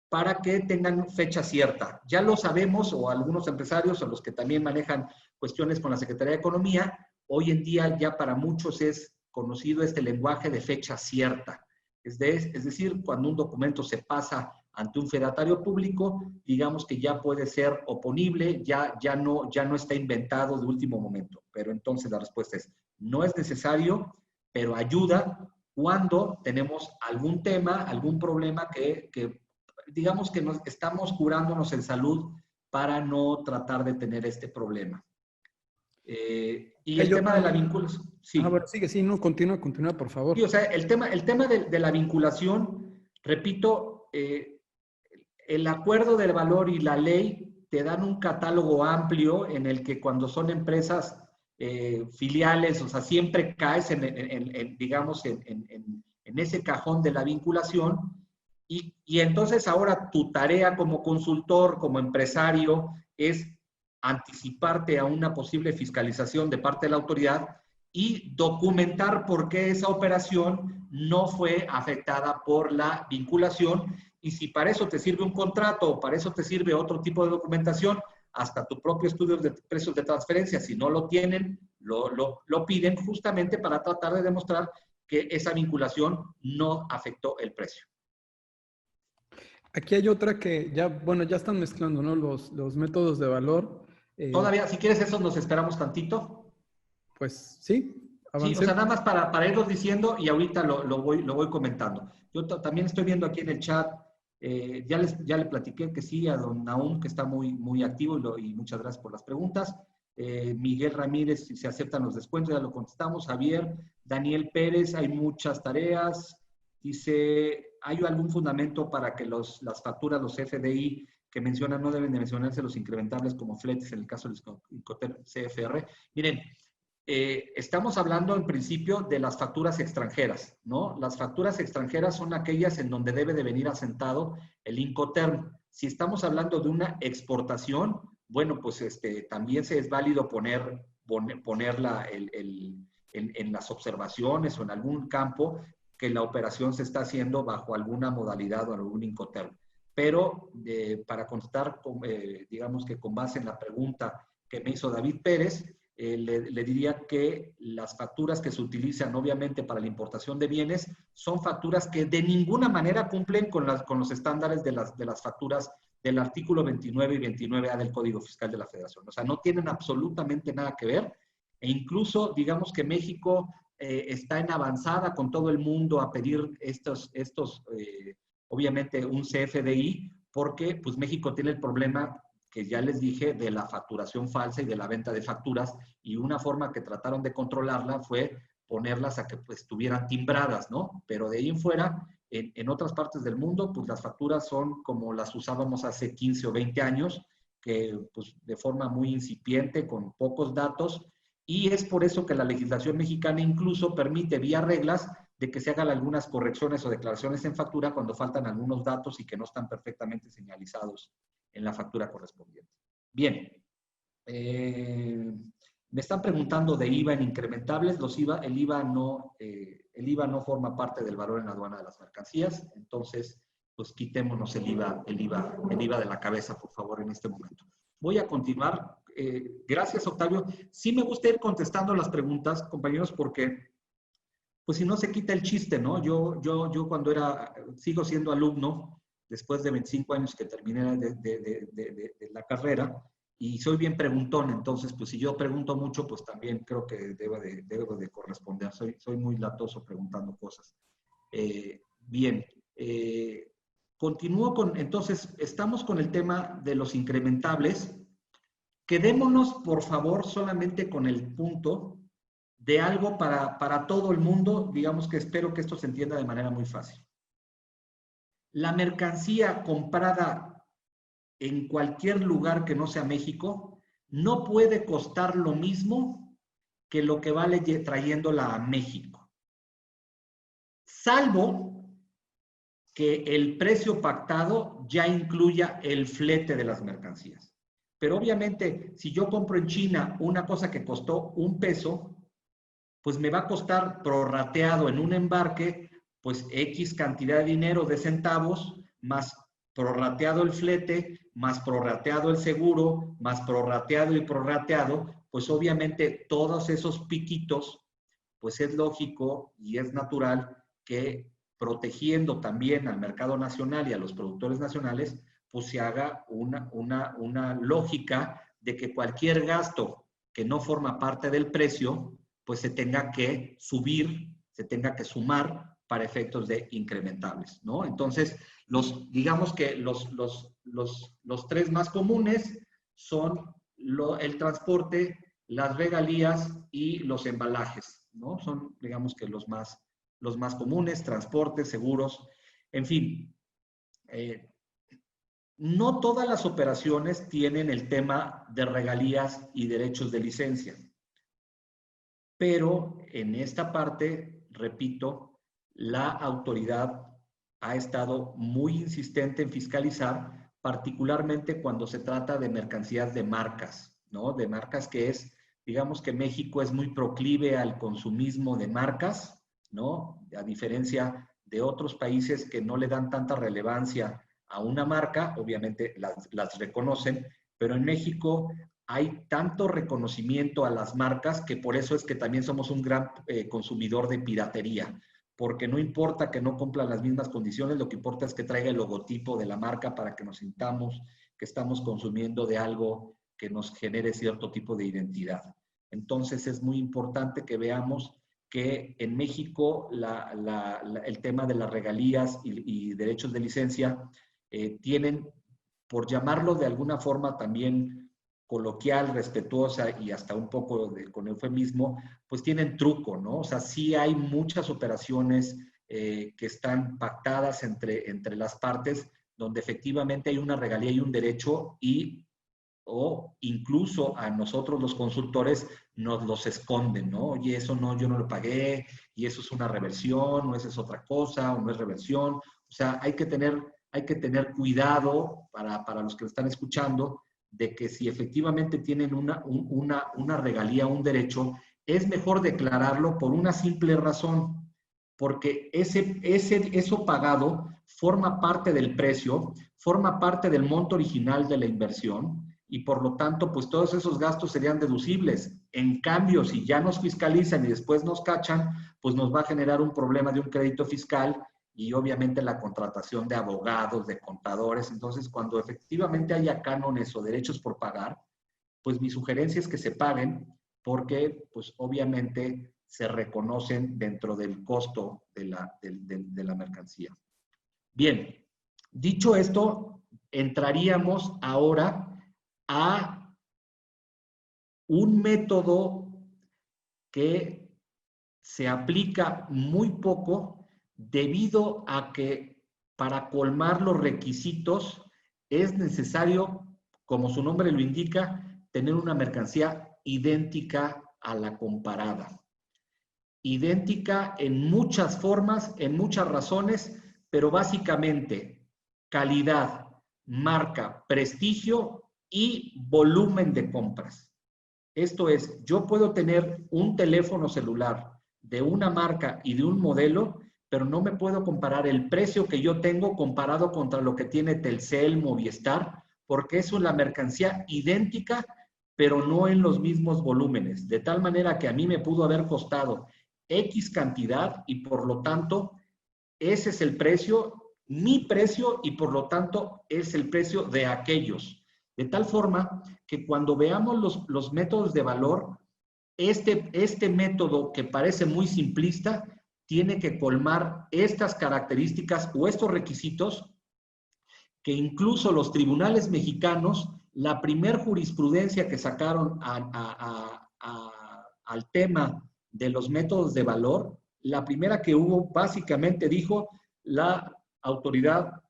S6: para que tengan fecha cierta. Ya lo sabemos, o algunos empresarios, o los que también manejan cuestiones con la Secretaría de Economía, hoy en día ya para muchos es conocido este lenguaje de fecha cierta. Es decir, cuando un documento se pasa ante un fedatario público, digamos que ya puede ser oponible, ya no está inventado de último momento. Pero entonces la respuesta es, no es necesario, pero ayuda cuando tenemos algún tema, algún problema que digamos que nos estamos curándonos en salud para no tratar de tener este problema. Y el tema de la vinculación. Sí.
S3: Bueno, sigue, sí, no, continúa, por favor.
S6: Sí, o sea, el tema de la vinculación, repito, el acuerdo del valor y la ley te dan un catálogo amplio en el que cuando son empresas filiales, o sea, siempre caes digamos, en ese cajón de la vinculación. Y entonces ahora tu tarea como consultor, como empresario, es anticiparte a una posible fiscalización de parte de la autoridad y documentar por qué esa operación no fue afectada por la vinculación. Y si para eso te sirve un contrato o para eso te sirve otro tipo de documentación, hasta tu propio estudio de precios de transferencia, si no lo tienen, lo piden justamente para tratar de demostrar que esa vinculación no afectó el precio.
S3: Aquí hay otra que ya, bueno, ya están mezclando, ¿no? Los métodos de valor.
S6: Todavía, si quieres eso, nos esperamos tantito.
S3: Pues sí,
S6: avancemos. Sí, o sea, nada más para irlos diciendo y ahorita lo voy comentando. Yo también estoy viendo aquí en el chat, ya le platiqué que sí a don Nahum, que está muy activo y muchas gracias por las preguntas. Miguel Ramírez, si se aceptan los descuentos, ya lo contestamos. Javier, Daniel Pérez, hay muchas tareas. Dice, ¿hay algún fundamento para que las facturas, los FDI que mencionan, no deben de mencionarse los incrementables como fletes en el caso del Incoterm CFR? Miren, estamos hablando en principio de las facturas extranjeras, ¿no? Las facturas extranjeras son aquellas en donde debe de venir asentado el Incoterm. Si estamos hablando de una exportación, bueno, pues también es válido ponerla en las observaciones o en algún campo que la operación se está haciendo bajo alguna modalidad o algún Incoterm. Pero para contestar, digamos que con base en la pregunta que me hizo David Pérez, le diría que las facturas que se utilizan obviamente para la importación de bienes son facturas que de ninguna manera cumplen con los estándares de las facturas del artículo 29 y 29A del Código Fiscal de la Federación. O sea, no tienen absolutamente nada que ver, e incluso digamos que México está en avanzada con todo el mundo a pedir obviamente un CFDI, porque pues México tiene el problema que ya les dije de la facturación falsa y de la venta de facturas, y una forma que trataron de controlarla fue ponerlas a que pues estuvieran timbradas, ¿no? Pero de ahí en fuera, en otras partes del mundo, pues las facturas son como las usábamos hace 15 o 20 años, que pues de forma muy incipiente, con pocos datos, y es por eso que la legislación mexicana incluso permite vía reglas de que se hagan algunas correcciones o declaraciones en factura cuando faltan algunos datos y que no están perfectamente señalizados en la factura correspondiente. Bien, me están preguntando de IVA en incrementables. El IVA no forma parte del valor en la aduana de las mercancías, entonces pues quitémonos el IVA de la cabeza, por favor, en este momento. Voy a continuar. Gracias, Octavio. Sí me gusta ir contestando las preguntas, compañeros, porque pues si no se quita el chiste, ¿no? Yo sigo siendo alumno después de 25 años que terminé de la carrera, y soy bien preguntón. Entonces, pues si yo pregunto mucho, pues también creo que debo de corresponder. Soy muy latoso preguntando cosas. Bien, continúo entonces, estamos con el tema de los incrementables. Quedémonos, por favor, solamente con el punto de algo para todo el mundo. Digamos que espero que esto se entienda de manera muy fácil. La mercancía comprada en cualquier lugar que no sea México no puede costar lo mismo que lo que vale trayéndola a México, salvo que el precio pactado ya incluya el flete de las mercancías. Pero obviamente, si yo compro en China una cosa que costó $1, pues me va a costar prorrateado en un embarque, pues X cantidad de dinero de centavos, más prorrateado el flete, más prorrateado el seguro, más prorrateado y prorrateado, pues obviamente todos esos piquitos, pues es lógico y es natural que protegiendo también al mercado nacional y a los productores nacionales, pues se haga una lógica de que cualquier gasto que no forma parte del precio, pues se tenga que subir, se tenga que sumar para efectos de incrementables, ¿no? Entonces, digamos que los tres más comunes son el transporte, las regalías y los embalajes, ¿no? Son, digamos que los más comunes: transporte, seguros, en fin. No todas las operaciones tienen el tema de regalías y derechos de licencia, pero en esta parte, repito, la autoridad ha estado muy insistente en fiscalizar, particularmente cuando se trata de mercancías de marcas, ¿no? De marcas que digamos que México es muy proclive al consumismo de marcas, ¿no? A diferencia de otros países que no le dan tanta relevancia a una marca, obviamente las reconocen, pero en México hay tanto reconocimiento a las marcas que por eso es que también somos un gran consumidor de piratería, porque no importa que no cumplan las mismas condiciones, lo que importa es que traiga el logotipo de la marca para que nos sintamos que estamos consumiendo de algo que nos genere cierto tipo de identidad. Entonces es muy importante que veamos que en México el tema de las regalías y derechos de licencia tienen, por llamarlo de alguna forma también coloquial, respetuosa y hasta un poco con eufemismo, pues tienen truco, ¿no? O sea, sí hay muchas operaciones que están pactadas entre las partes, donde efectivamente hay una regalía y un derecho, o incluso a nosotros los consultores nos los esconden, ¿no? Oye, eso no, yo no lo pagué, y eso es una reversión, o eso es otra cosa, o no es reversión. O sea, hay que tener cuidado para los que lo están escuchando, de que si efectivamente tienen una regalía, un derecho, es mejor declararlo por una simple razón, porque eso pagado forma parte del precio, forma parte del monto original de la inversión, y por lo tanto, pues todos esos gastos serían deducibles. En cambio, si ya nos fiscalizan y después nos cachan, pues nos va a generar un problema de un crédito fiscal y obviamente la contratación de abogados, de contadores. Entonces, cuando efectivamente haya cánones o derechos por pagar, pues mi sugerencia es que se paguen porque, pues obviamente, se reconocen dentro del costo de la mercancía. Bien, dicho esto, entraríamos ahora a un método que se aplica muy poco debido a que para colmar los requisitos es necesario, como su nombre lo indica, tener una mercancía idéntica a la comparada. Idéntica en muchas formas, en muchas razones, pero básicamente calidad, marca, prestigio y volumen de compras. Esto es, yo puedo tener un teléfono celular de una marca y de un modelo, pero no me puedo comparar el precio que yo tengo comparado contra lo que tiene Telcel, Movistar, porque es una mercancía idéntica, pero no en los mismos volúmenes. De tal manera que a mí me pudo haber costado X cantidad y por lo tanto ese es el precio, mi precio y por lo tanto es el precio de aquellos. De tal forma que cuando veamos los métodos de valor, este método que parece muy simplista tiene que colmar estas características o estos requisitos que incluso los tribunales mexicanos, la primer jurisprudencia que sacaron al tema de los métodos de valor, la primera que hubo básicamente dijo la autoridad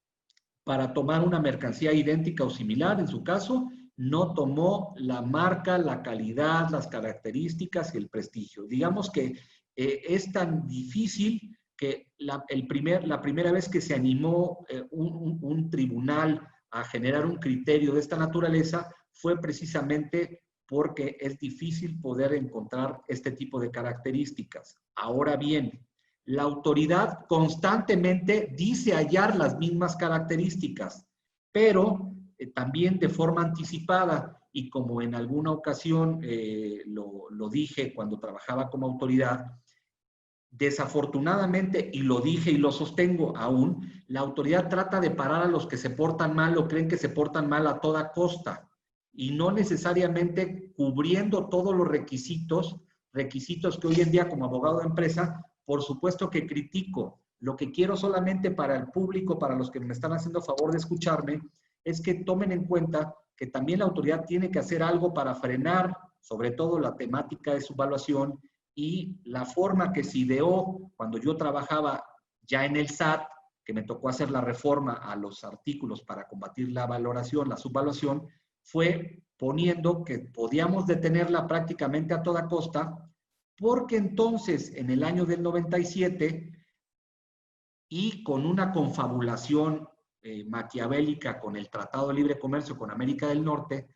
S6: para tomar una mercancía idéntica o similar, en su caso, no tomó la marca, la calidad, las características y el prestigio. Digamos que es tan difícil que la primera vez que se animó un tribunal a generar un criterio de esta naturaleza fue precisamente porque es difícil poder encontrar este tipo de características. Ahora bien, la autoridad constantemente dice hallar las mismas características, pero también de forma anticipada, y como en alguna ocasión lo dije cuando trabajaba como autoridad, desafortunadamente, y lo dije y lo sostengo aún, la autoridad trata de parar a los que se portan mal o creen que se portan mal a toda costa, y no necesariamente cubriendo todos los requisitos que hoy en día como abogado de empresa, por supuesto que critico. Lo que quiero solamente para el público, para los que me están haciendo favor de escucharme, es que tomen en cuenta que también la autoridad tiene que hacer algo para frenar, sobre todo la temática de su evaluación y la forma que se ideó cuando yo trabajaba ya en el SAT, que me tocó hacer la reforma a los artículos para combatir la valoración, la subvaluación, fue poniendo que podíamos detenerla prácticamente a toda costa, porque entonces en el año del 97 y con una confabulación maquiavélica con el Tratado de Libre Comercio con América del Norte,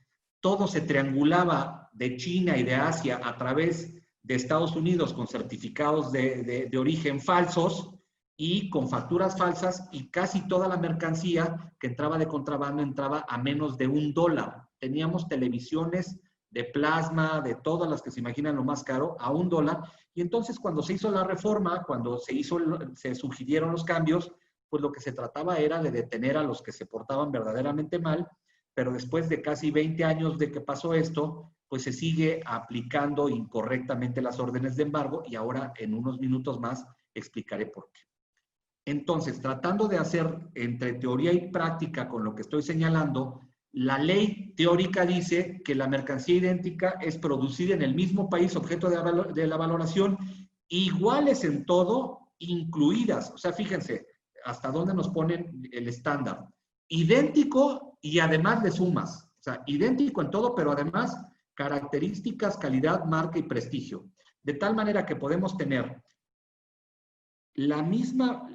S6: todo se triangulaba de China y de Asia a través de Estados Unidos con certificados de origen falsos y con facturas falsas, y casi toda la mercancía que entraba de contrabando entraba a menos de $1. Teníamos televisiones de plasma, de todas las que se imaginan lo más caro, a $1. Y entonces cuando se hizo la reforma, cuando se sugirieron los cambios, pues lo que se trataba era de detener a los que se portaban verdaderamente mal, pero después de casi 20 años de que pasó esto, pues se sigue aplicando incorrectamente las órdenes de embargo, y ahora en unos minutos más explicaré por qué. Entonces, tratando de hacer entre teoría y práctica con lo que estoy señalando, la ley teórica dice que la mercancía idéntica es producida en el mismo país objeto de la valoración, iguales en todo, incluidas. O sea, fíjense hasta dónde nos ponen el estándar. Idéntico y además de sumas. O sea, idéntico en todo, pero además características, calidad, marca y prestigio. De tal manera que podemos tener la misma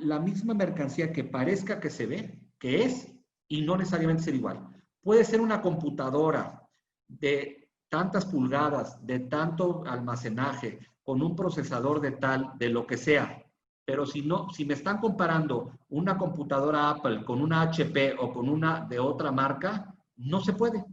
S6: mercancía que parezca que se ve, que es, y no necesariamente ser igual. Puede ser una computadora de tantas pulgadas, de tanto almacenaje, con un procesador de tal, de lo que sea. Pero si me están comparando una computadora Apple con una HP o con una de otra marca, no se puede.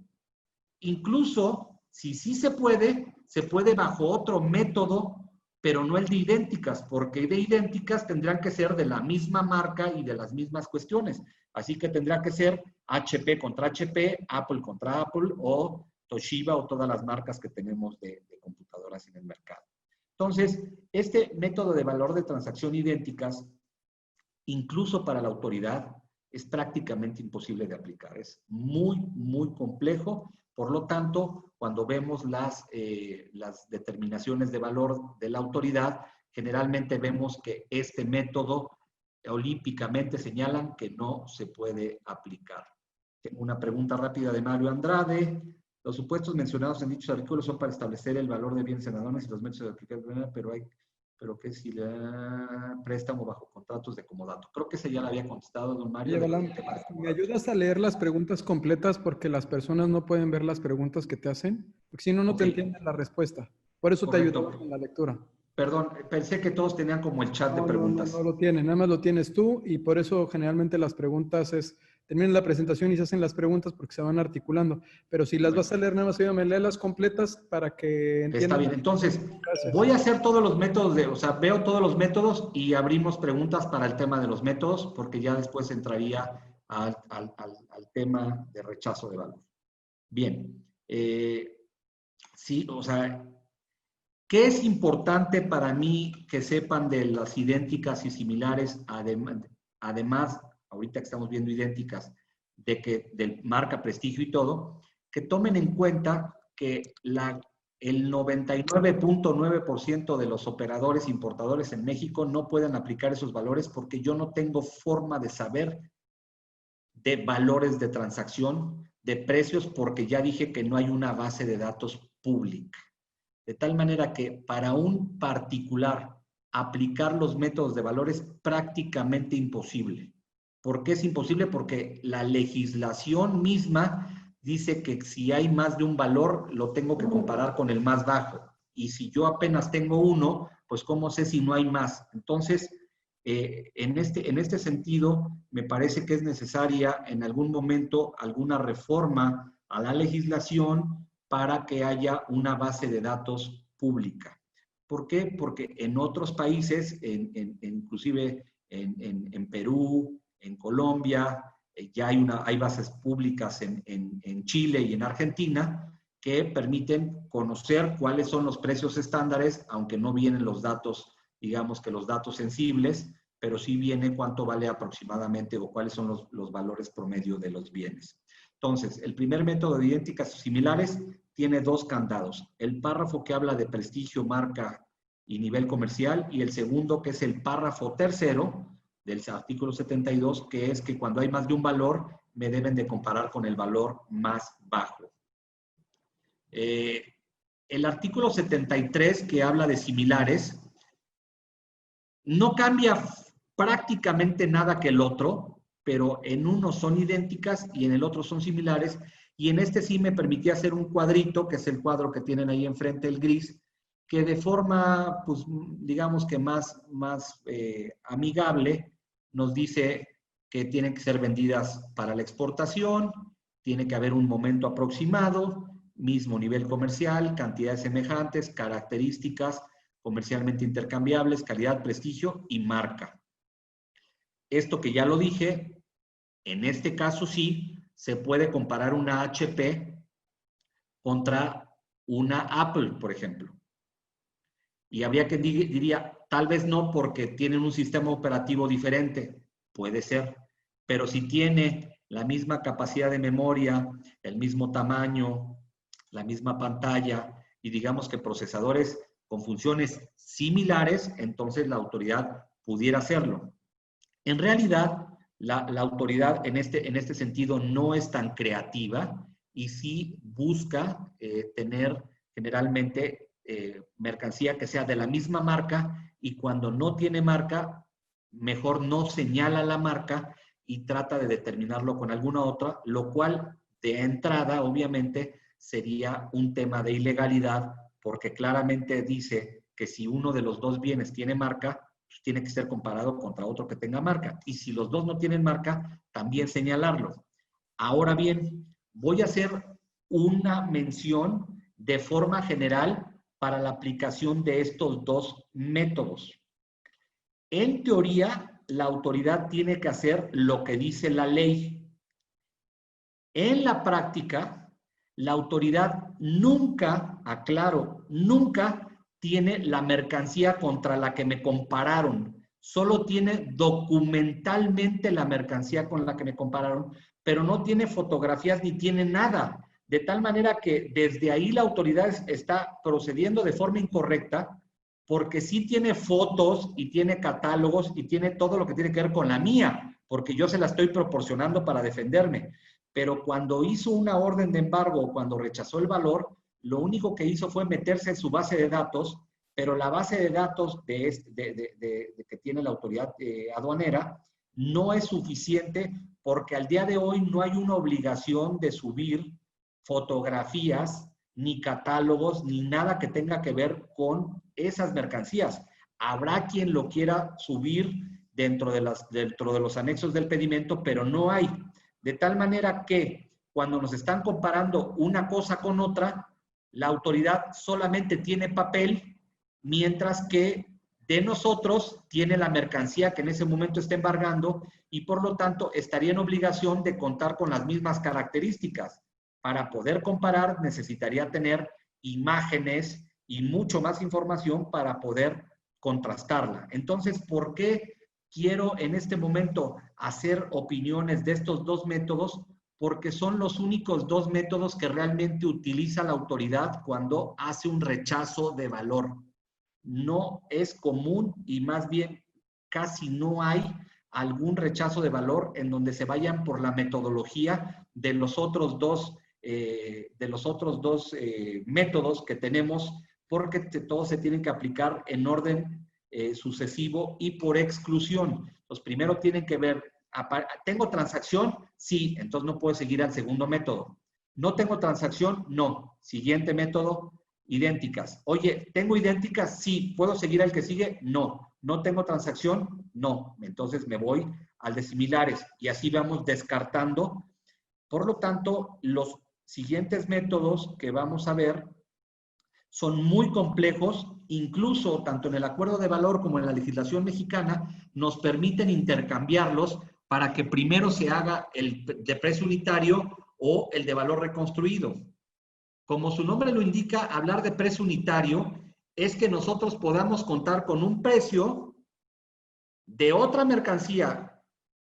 S6: incluso, si sí se puede bajo otro método, pero no el de idénticas, porque de idénticas tendrán que ser de la misma marca y de las mismas cuestiones. Así que tendrá que ser HP contra HP, Apple contra Apple, o Toshiba, o todas las marcas que tenemos de computadoras en el mercado. Entonces, este método de valor de transacción idénticas, incluso para la autoridad, es prácticamente imposible de aplicar. Es muy, muy complejo. Por lo tanto, cuando vemos las determinaciones de valor de la autoridad, generalmente vemos que este método olímpicamente señalan que no se puede aplicar. Tengo una pregunta rápida de Mario Andrade. Los supuestos mencionados en dichos artículos son para establecer el valor de bienes en aduanas y los métodos de aplicar, pero que si le préstamo bajo contratos de comodato. Creo que ese ya lo había contestado, don Mario.
S3: Oye, Balam, ¿me ayudas a leer las preguntas completas porque las personas no pueden ver las preguntas que te hacen? Porque si no, no te entienden la respuesta. Por eso
S6: Correcto.
S3: te ayudo con la lectura.
S6: Perdón, pensé que todos tenían como el chat de preguntas.
S3: No lo tienen, nada más lo tienes tú y por eso generalmente las preguntas terminan la presentación y se hacen las preguntas porque se van articulando. Pero si las vas a leer, nada más me lee las completas para que entiendan.
S6: Está bien, entonces
S3: Gracias.
S6: voy a hacer todos los métodos, veo todos los métodos y abrimos preguntas para el tema de los métodos porque ya después entraría al tema de rechazo de valor. Bien, sí, ¿qué es importante para mí que sepan de las idénticas y similares, además, ahorita que estamos viendo idénticas, de marca, prestigio y todo, que tomen en cuenta que el 99.9% de los operadores importadores en México no pueden aplicar esos valores porque yo no tengo forma de saber de valores de transacción, de precios, porque ya dije que no hay una base de datos pública. De tal manera que para un particular aplicar los métodos de valor es prácticamente imposible. ¿Por qué es imposible? Porque la legislación misma dice que si hay más de un valor, lo tengo que comparar con el más bajo. Y si yo apenas tengo uno, pues ¿cómo sé si no hay más? Entonces, en este sentido, me parece que es necesaria en algún momento alguna reforma a la legislación para que haya una base de datos pública. ¿Por qué? Porque en otros países, inclusive en Perú, en Colombia, ya hay bases públicas en Chile y en Argentina que permiten conocer cuáles son los precios estándares, aunque no vienen los datos, digamos que los datos sensibles, pero sí viene cuánto vale aproximadamente o cuáles son los valores promedio de los bienes. Entonces, el primer método de idénticas o similares tiene dos candados. El párrafo que habla de prestigio, marca y nivel comercial, y el segundo que es el párrafo tercero del artículo 72, que es que cuando hay más de un valor, me deben de comparar con el valor más bajo. El artículo 73, que habla de similares, no cambia prácticamente nada que el otro, pero en uno son idénticas y en el otro son similares, y en este sí me permitía hacer un cuadrito, que es el cuadro que tienen ahí enfrente, el gris, que de forma, pues, digamos que más amigable, nos dice que tienen que ser vendidas para la exportación, tiene que haber un momento aproximado, mismo nivel comercial, cantidades semejantes, características comercialmente intercambiables, calidad, prestigio y marca. Esto que ya lo dije, en este caso sí, se puede comparar una HP contra una Apple, por ejemplo. Y habría que diría, tal vez no porque tienen un sistema operativo diferente, puede ser, pero si tiene la misma capacidad de memoria, el mismo tamaño, la misma pantalla y digamos que procesadores con funciones similares, entonces la autoridad pudiera hacerlo. En realidad, la autoridad en este sentido no es tan creativa y sí busca tener generalmente mercancía que sea de la misma marca, y cuando no tiene marca, mejor no señala la marca y trata de determinarlo con alguna otra, lo cual de entrada obviamente sería un tema de ilegalidad, porque claramente dice que si uno de los dos bienes tiene marca, pues tiene que ser comparado contra otro que tenga marca, y si los dos no tienen marca, también señalarlo. Ahora bien, voy a hacer una mención de forma general para la aplicación de estos dos métodos. En teoría, la autoridad tiene que hacer lo que dice la ley. En la práctica, la autoridad nunca, aclaro, nunca tiene la mercancía contra la que me compararon. Solo tiene documentalmente la mercancía con la que me compararon, pero no tiene fotografías ni tiene nada. De tal manera que desde ahí la autoridad está procediendo de forma incorrecta, porque sí tiene fotos y tiene catálogos y tiene todo lo que tiene que ver con la mía, porque yo se la estoy proporcionando para defenderme. Pero cuando hizo una orden de embargo, cuando rechazó el valor, lo único que hizo fue meterse en su base de datos, pero la base de datos que tiene la autoridad aduanera no es suficiente, porque al día de hoy no hay una obligación de subir fotografías, ni catálogos, ni nada que tenga que ver con esas mercancías. Habrá quien lo quiera subir dentro de los anexos del pedimento, pero no hay. De tal manera que cuando nos están comparando una cosa con otra, la autoridad solamente tiene papel, mientras que de nosotros tiene la mercancía que en ese momento está embargando y por lo tanto estaría en obligación de contar con las mismas características. Para poder comparar necesitaría tener imágenes y mucho más información para poder contrastarla. Entonces, ¿por qué quiero en este momento hacer opiniones de estos dos métodos? Porque son los únicos dos métodos que realmente utiliza la autoridad cuando hace un rechazo de valor. No es común y más bien casi no hay algún rechazo de valor en donde se vayan por la metodología de los otros dos métodos que tenemos, porque todos se tienen que aplicar en orden sucesivo y por exclusión. Los primeros tienen que ver, ¿tengo transacción? Sí, entonces no puedo seguir al segundo método. ¿No tengo transacción? No. Siguiente método, idénticas. Oye, ¿tengo idénticas? Sí. ¿Puedo seguir al que sigue? No. ¿No tengo transacción? No. Entonces me voy al de similares y así vamos descartando. Por lo tanto, los siguientes métodos que vamos a ver son muy complejos, incluso tanto en el acuerdo de valor como en la legislación mexicana, nos permiten intercambiarlos para que primero se haga el de precio unitario o el de valor reconstruido. Como su nombre lo indica, hablar de precio unitario es que nosotros podamos contar con un precio de otra mercancía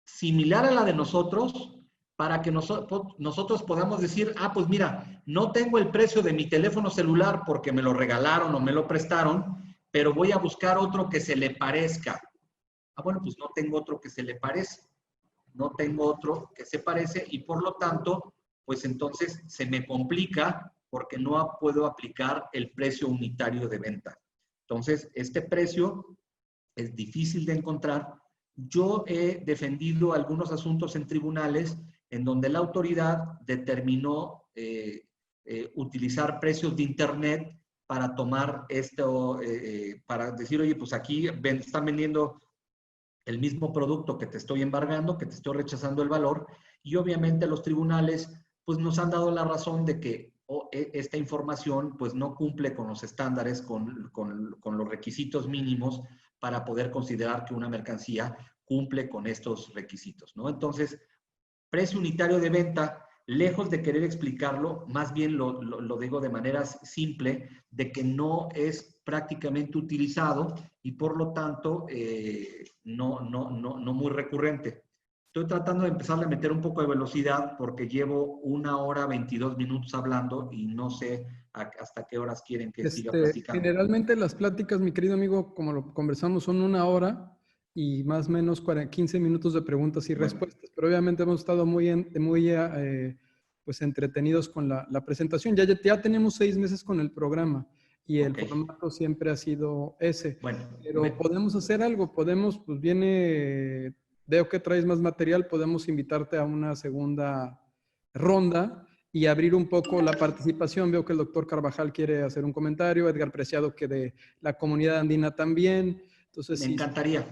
S6: similar a la de nosotros, para que nosotros podamos decir, pues mira, no tengo el precio de mi teléfono celular porque me lo regalaron o me lo prestaron, pero voy a buscar otro que se le parezca. Bueno, pues no tengo otro que se le parece. No tengo otro que se parece y por lo tanto, pues entonces se me complica porque no puedo aplicar el precio unitario de venta. Entonces, este precio es difícil de encontrar. Yo he defendido algunos asuntos en tribunales en donde la autoridad determinó utilizar precios de Internet para tomar esto, para decir, oye, pues aquí están vendiendo el mismo producto que te estoy embargando, que te estoy rechazando el valor, y obviamente los tribunales pues nos han dado la razón de que esta información pues no cumple con los estándares, con los requisitos mínimos para poder considerar que una mercancía cumple con estos requisitos, ¿no? Entonces, precio unitario de venta, lejos de querer explicarlo, más bien lo digo de manera simple, de que no es prácticamente utilizado y por lo tanto no muy recurrente. Estoy tratando de empezar a meter un poco de velocidad porque llevo 1 hora 22 minutos hablando y no sé hasta qué horas quieren que siga platicando.
S3: Generalmente las pláticas, mi querido amigo, como lo conversamos, son 1 hora y más o menos 15 minutos de preguntas y respuestas. Pero obviamente hemos estado muy pues entretenidos con la presentación. Ya tenemos 6 meses con el programa y el formato siempre ha sido ese. Pero podemos hacer algo, podemos, pues veo que traes más material, podemos invitarte a una segunda ronda y abrir un poco la participación. Veo que el doctor Carvajal quiere hacer un comentario, Edgar Preciado que de la comunidad andina también. Entonces,
S6: me encantaría.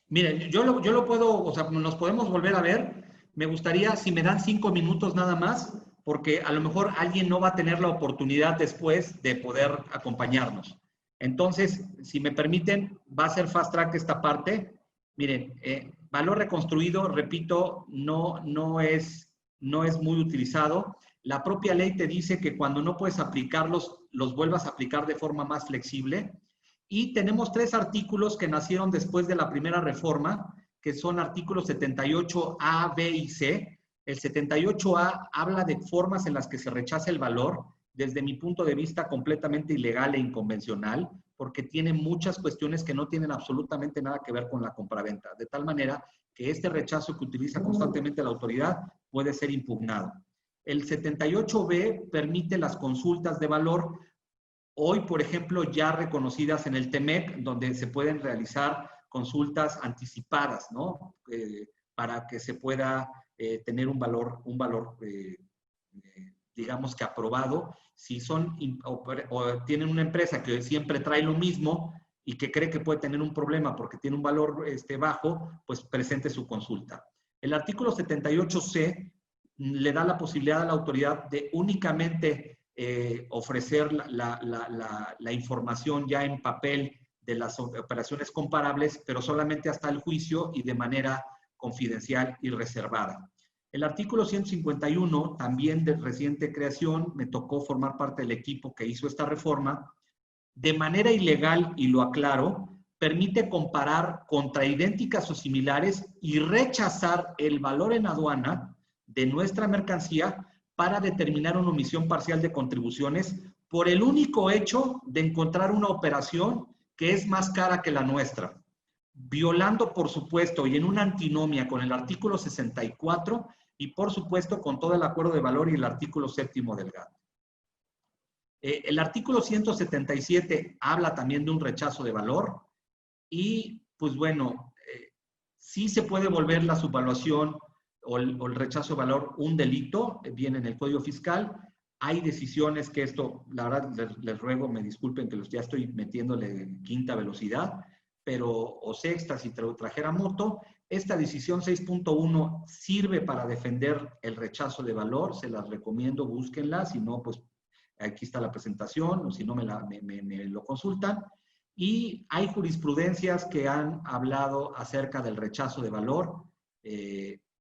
S6: Miren, yo lo puedo, o sea, nos podemos volver a ver. Me gustaría, si me dan 5 minutos nada más, porque a lo mejor alguien no va a tener la oportunidad después de poder acompañarnos. Entonces, si me permiten, va a ser fast track esta parte. Miren, valor reconstruido, repito, no es muy utilizado. La propia ley te dice que cuando no puedes aplicarlos, los vuelvas a aplicar de forma más flexible. Y tenemos 3 artículos que nacieron después de la primera reforma, que son artículos 78A, B y C. El 78A habla de formas en las que se rechaza el valor, desde mi punto de vista completamente ilegal e inconvencional, porque tiene muchas cuestiones que no tienen absolutamente nada que ver con la compraventa, de tal manera que este rechazo que utiliza constantemente la autoridad puede ser impugnado. El 78B permite las consultas de valor, hoy, por ejemplo, ya reconocidas en el TEMEC, donde se pueden realizar consultas anticipadas, ¿no? Para que se pueda tener un valor digamos que aprobado. Si son o tienen una empresa que siempre trae lo mismo y que cree que puede tener un problema porque tiene un valor bajo, pues presente su consulta. El artículo 78C le da la posibilidad a la autoridad de únicamente ofrecer la información ya en papel de las operaciones comparables, pero solamente hasta el juicio y de manera confidencial y reservada. El artículo 151, también de reciente creación, me tocó formar parte del equipo que hizo esta reforma, de manera ilegal, y lo aclaro, permite comparar contra idénticas o similares y rechazar el valor en aduana de nuestra mercancía para determinar una omisión parcial de contribuciones por el único hecho de encontrar una operación que es más cara que la nuestra, violando, por supuesto, y en una antinomia con el artículo 64 y, por supuesto, con todo el acuerdo de valor y el artículo 7º del GATT. El artículo 177 habla también de un rechazo de valor y, pues bueno, sí se puede volver la subvaluación o el rechazo de valor un delito, viene en el Código Fiscal. Hay decisiones que esto, la verdad, les ruego, me disculpen que ya estoy metiéndole quinta velocidad, pero, o sexta si trajera moto. Esta decisión 6.1 sirve para defender el rechazo de valor, se las recomiendo, búsquenla, si no, pues aquí está la presentación, o si no me lo consultan. Y hay jurisprudencias que han hablado acerca del rechazo de valor,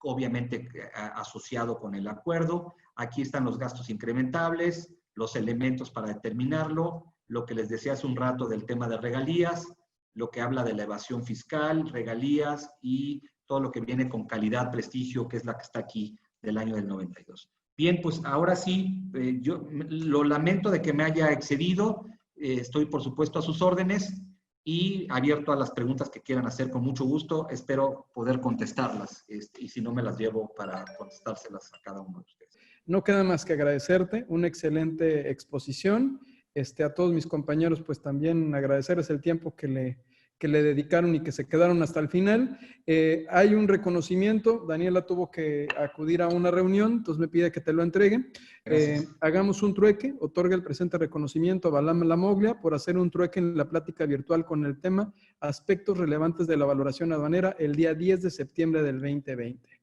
S6: obviamente asociado con el acuerdo. Aquí están los gastos incrementables, los elementos para determinarlo, lo que les decía hace un rato del tema de regalías, lo que habla de la evasión fiscal, regalías y todo lo que viene con calidad, prestigio, que es la que está aquí del año del 92. Bien, pues ahora sí, yo lo lamento de que me haya excedido, estoy por supuesto a sus órdenes y abierto a las preguntas que quieran hacer con mucho gusto, espero poder contestarlas y si no me las llevo para contestárselas a cada uno de ustedes.
S3: No queda más que agradecerte, una excelente exposición. A todos mis compañeros, pues también agradecerles el tiempo que le dedicaron y que se quedaron hasta el final. Hay un reconocimiento, Daniela tuvo que acudir a una reunión, entonces me pide que te lo entregue. Hagamos un trueque, otorga el presente reconocimiento a Balam Lamoglia por hacer un trueque en la plática virtual con el tema Aspectos relevantes de la valoración aduanera el día 10 de septiembre del 2020.